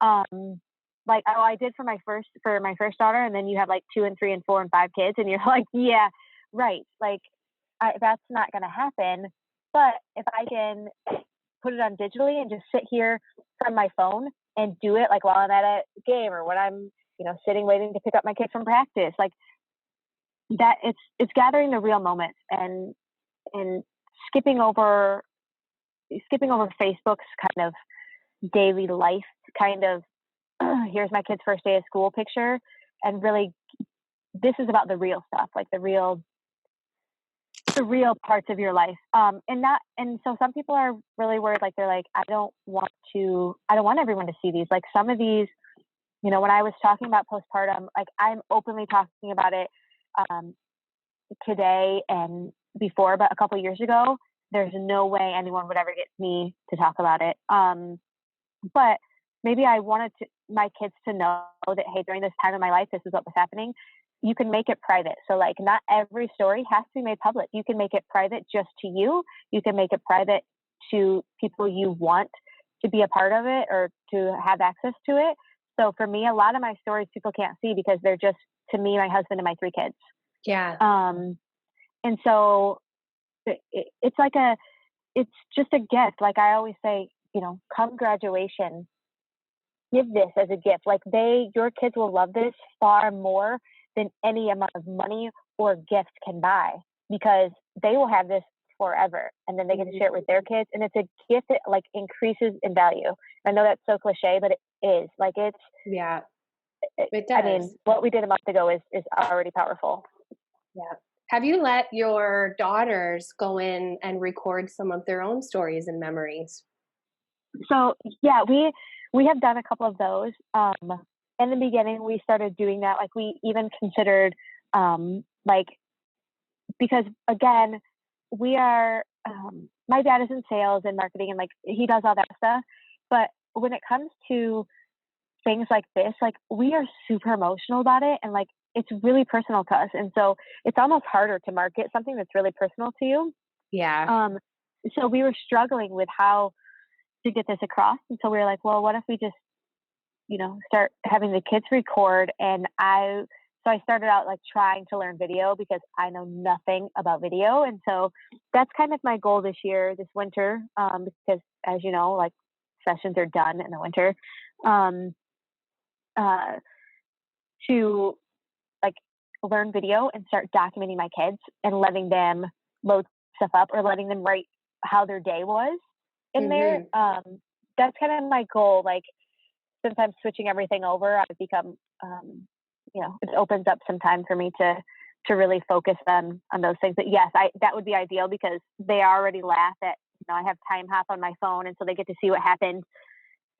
B: Like, oh, I did for my first daughter. And then you have like 2 and 3 and 4 and 5 kids. And you're like, yeah, right. Like that's not going to happen. But if I can put it on digitally and just sit here from my phone and do it like while I'm at a game or when I'm, sitting waiting to pick up my kid from practice, like that it's gathering the real moments and skipping over Facebook's kind of daily life kind of here's my kid's first day of school picture, and really this is about the real stuff, like the real parts of your life. And so some people are really worried, like they're like, I don't want everyone to see these. Like some of these, when I was talking about postpartum, like I'm openly talking about it today and before, but a couple of years ago, there's no way anyone would ever get me to talk about it. But maybe I wanted my kids to know that, hey, during this time of my life, this is what was happening. You can make it private. So like not every story has to be made public. You can make it private just to you. You can make it private to people you want to be a part of it or to have access to it. So for me, a lot of my stories people can't see because they're just to me, my husband, and my 3 kids.
A: Yeah.
B: And so it's just a gift. Like I always say, come graduation, give this as a gift. Like your kids will love this far more than any amount of money or gift can buy, because they will have this forever and then they get to share it with their kids. And it's a gift that like increases in value. I know that's so cliche, but it is. Like it
A: does.
B: I mean, what we did a month ago is already powerful.
A: Yeah. Have you let your daughters go in and record some of their own stories and memories?
B: So yeah, we have done a couple of those. In the beginning, we started doing that. Like we even considered, like, because again, we are, my dad is in sales and marketing and like he does all that stuff. But when it comes to things like this, like we are super emotional about it and like it's really personal to us. And so it's almost harder to market something that's really personal to you.
A: Yeah.
B: So we were struggling with how to get this across. And so we were like, well, what if we just, start having the kids record? And I started out like trying to learn video because I know nothing about video. And so that's kind of my goal this year, this winter, because as you know, like sessions are done in the winter, to like learn video and start documenting my kids and letting them load stuff up or letting them write how their day was in there. That's kind of my goal. Like sometimes switching everything over, I've become, it opens up some time for me to really focus on those things. But yes, that would be ideal because they already laugh at, I have time hop on my phone. And so they get to see what happened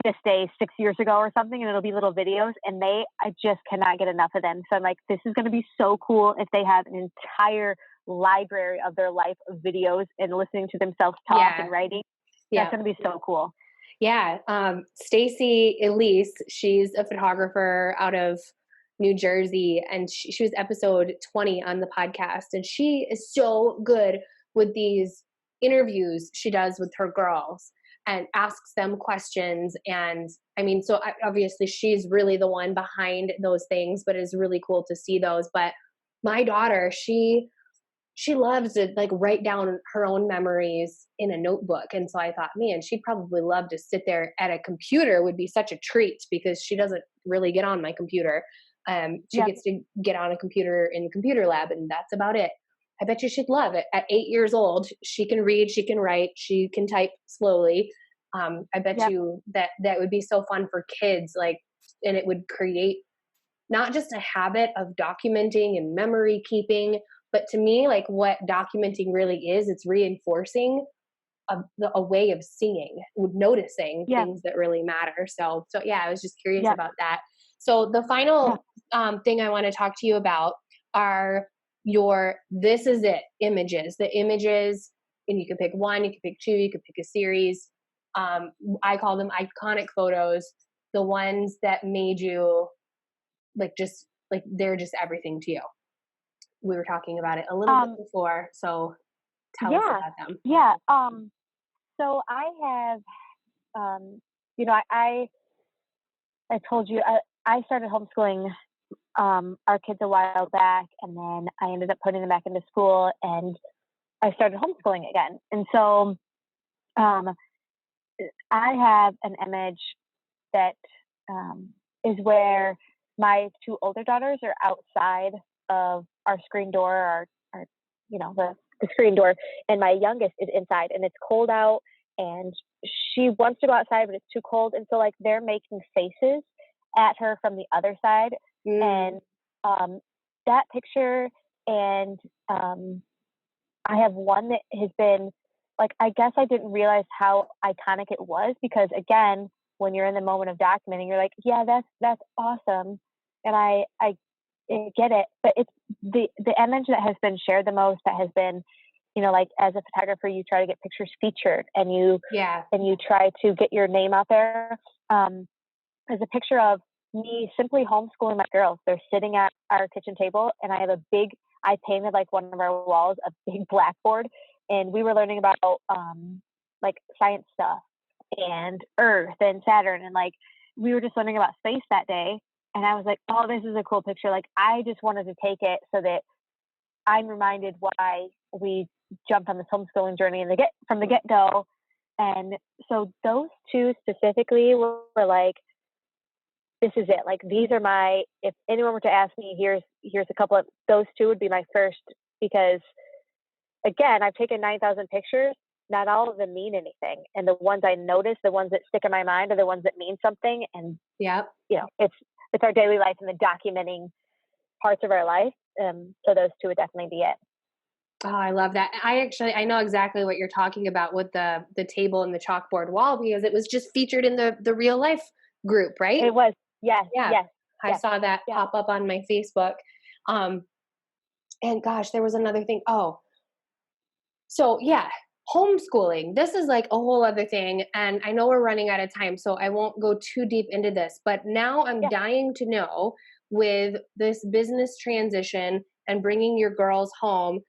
B: this day 6 years ago or something, and it'll be little videos, and I just cannot get enough of them. So I'm like, this is going to be so cool if they have an entire library of their life of videos and listening to themselves talk and writing. That's going to be so cool.
A: Yeah. Stacy Elise, she's a photographer out of New Jersey, and she was episode 20 on the podcast, and she is so good with these interviews she does with her girls and asks them questions. And I mean, so obviously she's really the one behind those things, but it's really cool to see those. But my daughter, she loves to like write down her own memories in a notebook. And so I thought, man, she'd probably love to sit there at a computer, would be such a treat because she doesn't really get on my computer. She gets to get on a computer in computer lab, and that's about it. I bet you she'd love it. At 8 years old, she can read, she can write, she can type slowly. I bet you that would be so fun for kids, like, and it would create not just a habit of documenting and memory keeping, but to me, like what documenting really is, it's reinforcing a way of seeing, noticing things that really matter. So yeah, I was just curious about that. So the final thing I want to talk to you about are your this is it images. The images, and you can pick one, you can pick two, you can pick a series. I call them iconic photos, the ones that made you like just like they're just everything to you. We were talking about it a little bit before, so tell us about them.
B: Yeah. So I have, I told you I started homeschooling our kids a while back, and then I ended up putting them back into school, and I started homeschooling again. And so I have an image that is where my two older daughters are outside of our screen door, our the screen door, and my youngest is inside, and it's cold out, and she wants to go outside, but it's too cold, and so like they're making faces at her from the other side, and that picture, and I have one that has been like, I guess I didn't realize how iconic it was because again, when you're in the moment of documenting, you're like, yeah, that's awesome, and I get it, but it's the image that has been shared the most, that has been, like as a photographer, you try to get pictures featured, and you try to get your name out there. Is a picture of me simply homeschooling my girls. They're sitting at our kitchen table, and I painted like one of our walls a big blackboard, and we were learning about like science stuff and Earth and Saturn, and like we were just learning about space that day. And I was like, oh, this is a cool picture. Like, I just wanted to take it so that I'm reminded why we jumped on this homeschooling journey from the get-go. And so those two specifically were like, this is it. Like, these are if anyone were to ask me, here's a couple of, those two would be my first, because again, I've taken 9,000 pictures. Not all of them mean anything. And the ones I notice, the ones that stick in my mind are the ones that mean something. And, it's our daily life and the documenting parts of our life. So those two would definitely be it.
A: Oh, I love that. I know exactly what you're talking about with the table and the chalkboard wall, because it was just featured in the real life group, right?
B: It was. Yes.
A: Yeah.
B: Yes.
A: I saw that pop up on my Facebook. And gosh, there was another thing. Oh, So yeah, homeschooling. This is like a whole other thing. And I know we're running out of time, so I won't go too deep into this. But now I'm
B: Yeah.
A: dying to know, with this business transition and bringing your girls home,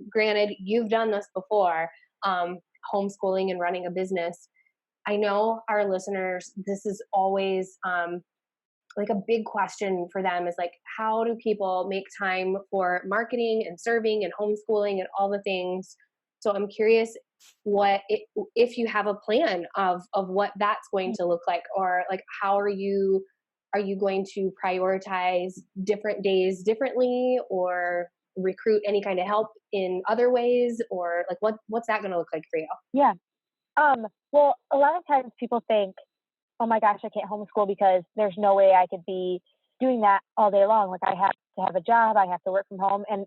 A: granted, you've done this before, um, homeschooling and running a business. I know our listeners, this is always like a big question for them, is like, how do people make time for marketing and serving and homeschooling and all the things? So I'm curious if you have a plan of what that's going to look like, or like how are you going to prioritize different days differently, or recruit any kind of help in other ways, or like what's that going to look like for you?
B: Yeah. Well, a lot of times people think, oh my gosh, I can't homeschool because there's no way I could be doing that all day long. Like I have to have a job, I have to work from home. And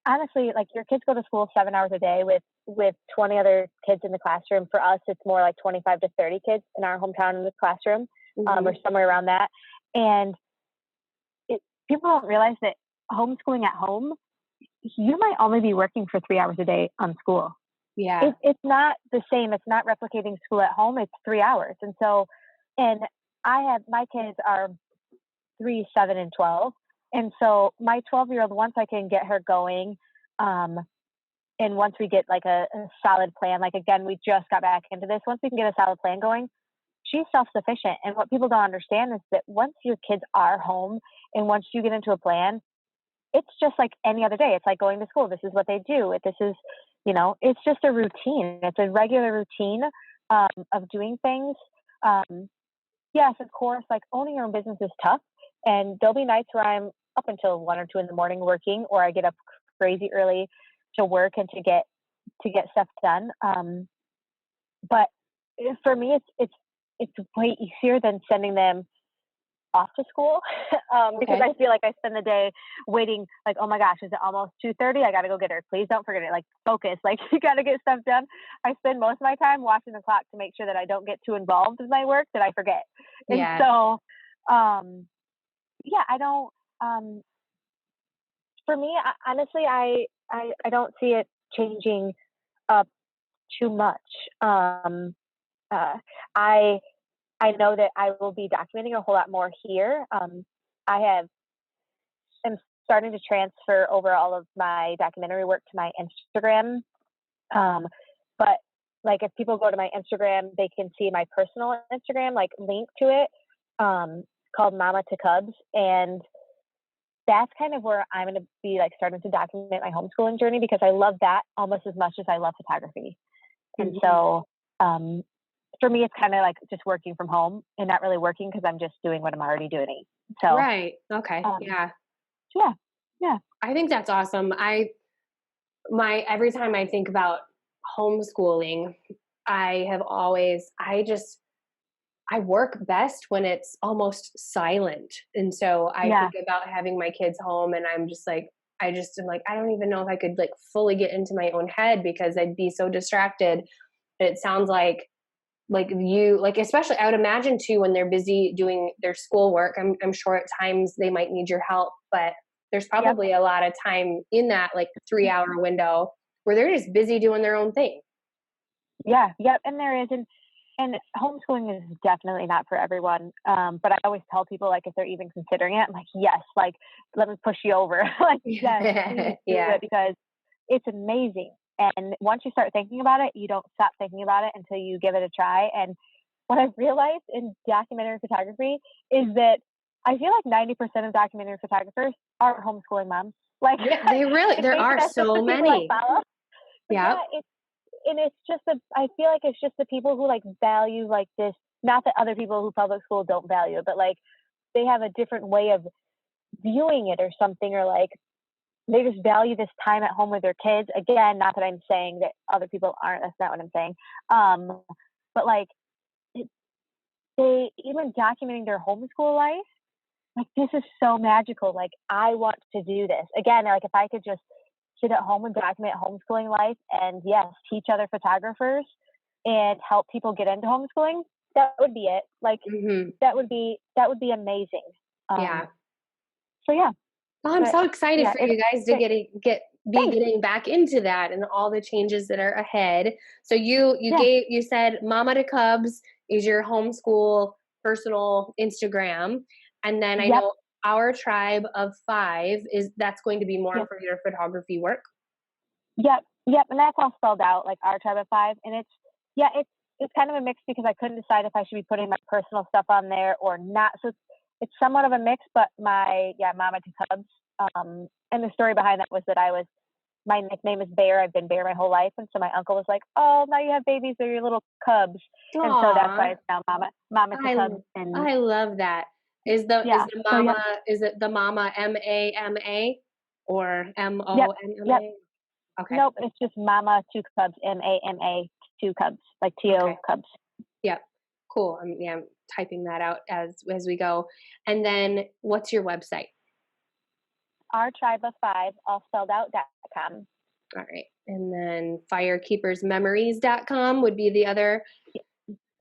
B: honestly, like your kids go to school 7 hours a day with 20 other kids in the classroom. For us, it's more like 25 to 30 kids in our hometown in the classroom,
A: Mm-hmm.
B: or somewhere around that. And people don't realize that homeschooling at home, you might only be working for 3 hours a day on school.
A: Yeah.
B: It's not the same. It's not replicating school at home. It's 3 hours. And so, and my kids are 3, 7, and 12. And so my 12-year-old, once I can get her going, um, and once we get like a solid plan, like again, we just got back into this. Once we can get a solid plan going, she's self-sufficient. And what people don't understand is that once your kids are home and once you get into a plan, it's just like any other day. It's like going to school. This is what they do. This is, it's just a routine. It's a regular routine of doing things. Yes, of course, like owning your own business is tough. And there'll be nights where I'm up until 1 or 2 in the morning working, or I get up crazy early to work and to get stuff done. But for me, it's way easier than sending them off to school, because
A: Okay.
B: I feel like I spend the day waiting, like, oh my gosh, is it almost 2:30? I got to go get her. Please don't forget it. Like, focus. Like, you got to get stuff done. I spend most of my time watching the clock to make sure that I don't get too involved with my work that I forget. And
A: Yeah.
B: so, yeah, I don't. Um, for me, honestly, I don't see it changing up too much. Uh, I I know that I will be documenting a whole lot more here. I am starting to transfer over all of my documentary work to my Instagram. Um, but like if people go to my Instagram, they can see my personal Instagram, like link to it, called Mama to Cubs. And that's kind of where I'm going to be like starting to document my homeschooling journey, because I love that almost as much as I love photography. And
A: Mhm.
B: so, for me, it's kind of like just working from home and not really working because I'm just doing what I'm already doing. So,
A: Right. Okay.
B: um,
A: Yeah.
B: yeah, yeah,
A: I think that's awesome. Every time I think about homeschooling, I have always, I work best when it's almost silent. And so I
B: yeah,
A: think about having my kids home, and I'm just like, I just am like, I don't even know if I could like fully get into my own head because I'd be so distracted. It sounds like you, like, especially I would imagine too, when they're busy doing their schoolwork, I'm sure at times they might need your help, but there's
B: yep,
A: probably a lot of time in that like 3 hour window where they're just busy doing their own thing.
B: yeah, yep. And there is, and homeschooling is definitely not for everyone. But I always tell people, like, if they're even considering it, I'm like, yes, like, let me push you over. Like, yes, please do
A: Yeah.
B: it, because it's amazing. And once you start thinking about it, you don't stop thinking about it until you give it a try. And what I've realized in documentary photography is that I feel like 90% of documentary photographers are homeschooling moms. Like,
A: Yeah, they really,
B: and
A: there
B: maybe
A: are
B: that's just the
A: so
B: people I
A: many.
B: follow. But
A: Yeah.
B: yeah, it's just I feel like it's just the people who like value like this. Not that other people who public school don't value it, but like they have a different way of viewing it or something, or like they just value this time at home with their kids. Again, not that I'm saying that other people aren't. That's not what I'm saying. But like it, they even documenting their homeschool life. Like, this is so magical. Like, I want to do this again. Like, if I could just sit at home and document homeschooling life, and yes, teach other photographers and help people get into homeschooling, that would be it. Like,
A: Hmm.
B: that would be amazing.
A: Yeah.
B: So yeah,
A: Well, I'm
B: but
A: so excited
B: yeah,
A: for you guys to
B: it
A: get be
B: Thanks.
A: getting back into that and all the changes that are ahead. So
B: Yeah.
A: you said Mama to Cubs is your homeschool personal Instagram, and then I
B: Yep.
A: know Our Tribe of Five is that's going to be more
B: Yep.
A: for your photography work.
B: Yep. Yep. And that's all spelled out, like our tribe of five. And it's kind of a mix because I couldn't decide if I should be putting my personal stuff on there or not. So it's somewhat of a mix, but Mama to Cubs. And the story behind that was that my nickname is Bear. I've been Bear my whole life. And so my uncle was like, oh, now you have babies. They're your little cubs. And so that's why
A: Aw,
B: it's now Mama to
A: I
B: Cubs. And
A: I love that. Is
B: yeah.
A: the
B: So
A: mama
B: yep.
A: is it the mama MAMA or
B: Yep. Yep.
A: MONMA? Okay.
B: Nope. It's just Mama two Cubs, MAMA two Cubs, like
A: Okay.
B: TO Cubs.
A: Yep. Cool. I'm typing that out as we go. And then what's your website?
B: Our tribe of five, all spelled out.com.
A: All right. And then firekeepersmemories.com would be the other
B: Yep,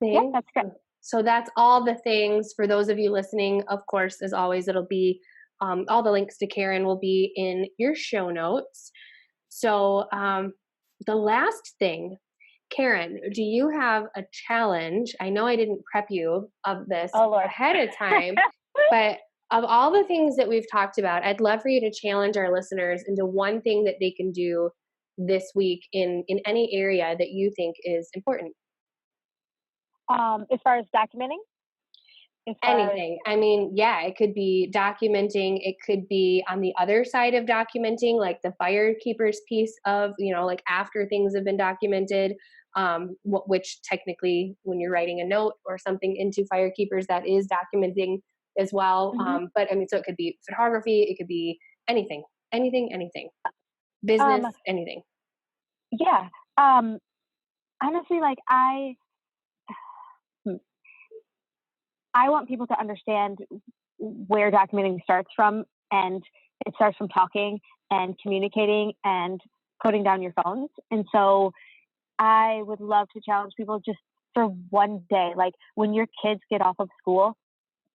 A: thing.
B: that's correct.
A: So that's all the things for those of you listening. Of course, as always, it'll be all the links to Caryn will be in your show notes. So the last thing, Caryn, do you have a challenge? I know I didn't prep you of this
B: Oh, Lord.
A: ahead of time, but of all the things that we've talked about, I'd love for you to challenge our listeners into one thing that they can do this week in any area that you think is important.
B: As far as documenting,
A: Anything. I mean, yeah, it could be documenting. It could be on the other side of documenting, like the firekeepers piece of, like after things have been documented, which technically when you're writing a note or something into firekeepers, that is documenting as well.
B: mm-hmm.
A: But I mean, so it could be photography. It could be anything, anything, business,
B: um,
A: anything.
B: yeah. Honestly, like I want people to understand where documenting starts from, and it starts from talking and communicating and putting down your phones. And so I would love to challenge people just for one day, like when your kids get off of school,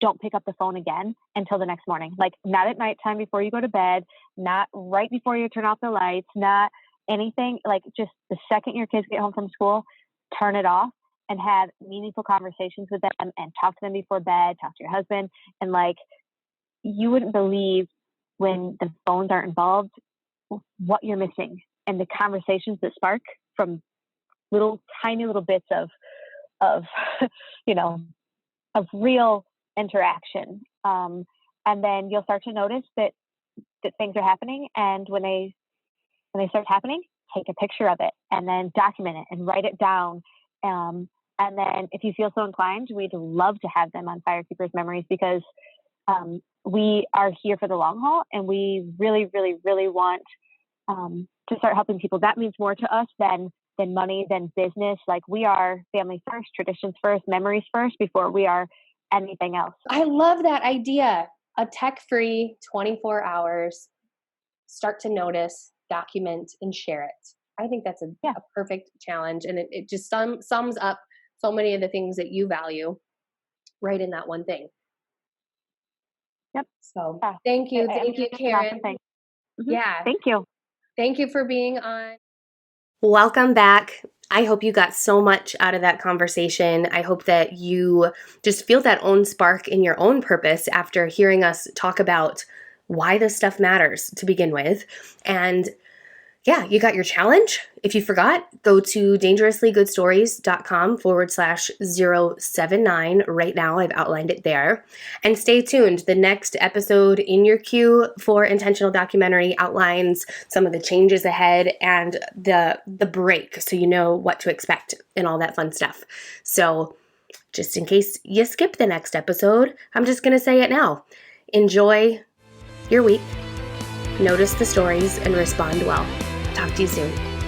B: don't pick up the phone again until the next morning. Like not at nighttime before you go to bed, not right before you turn off the lights, not anything. Like just the second your kids get home from school, turn it off and have meaningful conversations with them and talk to them before bed, talk to your husband. And like, you wouldn't believe when the phones aren't involved, what you're missing and the conversations that spark from tiny little bits of, of real interaction. And then you'll start to notice that things are happening. And when they start happening, take a picture of it and then document it and write it down. And then if you feel so inclined, we'd love to have them on Firekeepers Memories because we are here for the long haul and we really, really, really want to start helping people. That means more to us than money, than business. Like we are family first, traditions first, memories first before we are anything else.
A: I love that idea. A tech-free 24 hours, start to notice, document, and share it. I think that's a perfect challenge. And it just sums up so many of the things that you value right in that one thing.
B: Yep.
A: So thank you. Thank you, Caryn.
B: Mm-hmm.
A: Yeah.
B: Thank you.
A: Thank you for being on. Welcome back. I hope you got so much out of that conversation. I hope that you just feel that own spark in your own purpose after hearing us talk about why this stuff matters to begin with. And yeah, you got your challenge. If you forgot, go to dangerouslygoodstories.com/079 right now. I've outlined it there. And stay tuned. The next episode in your queue for Intentional Documentary outlines some of the changes ahead and the break so you know what to expect and all that fun stuff. So just in case you skip the next episode, I'm just going to say it now. Enjoy your week. Notice the stories and respond well. Talk to you soon.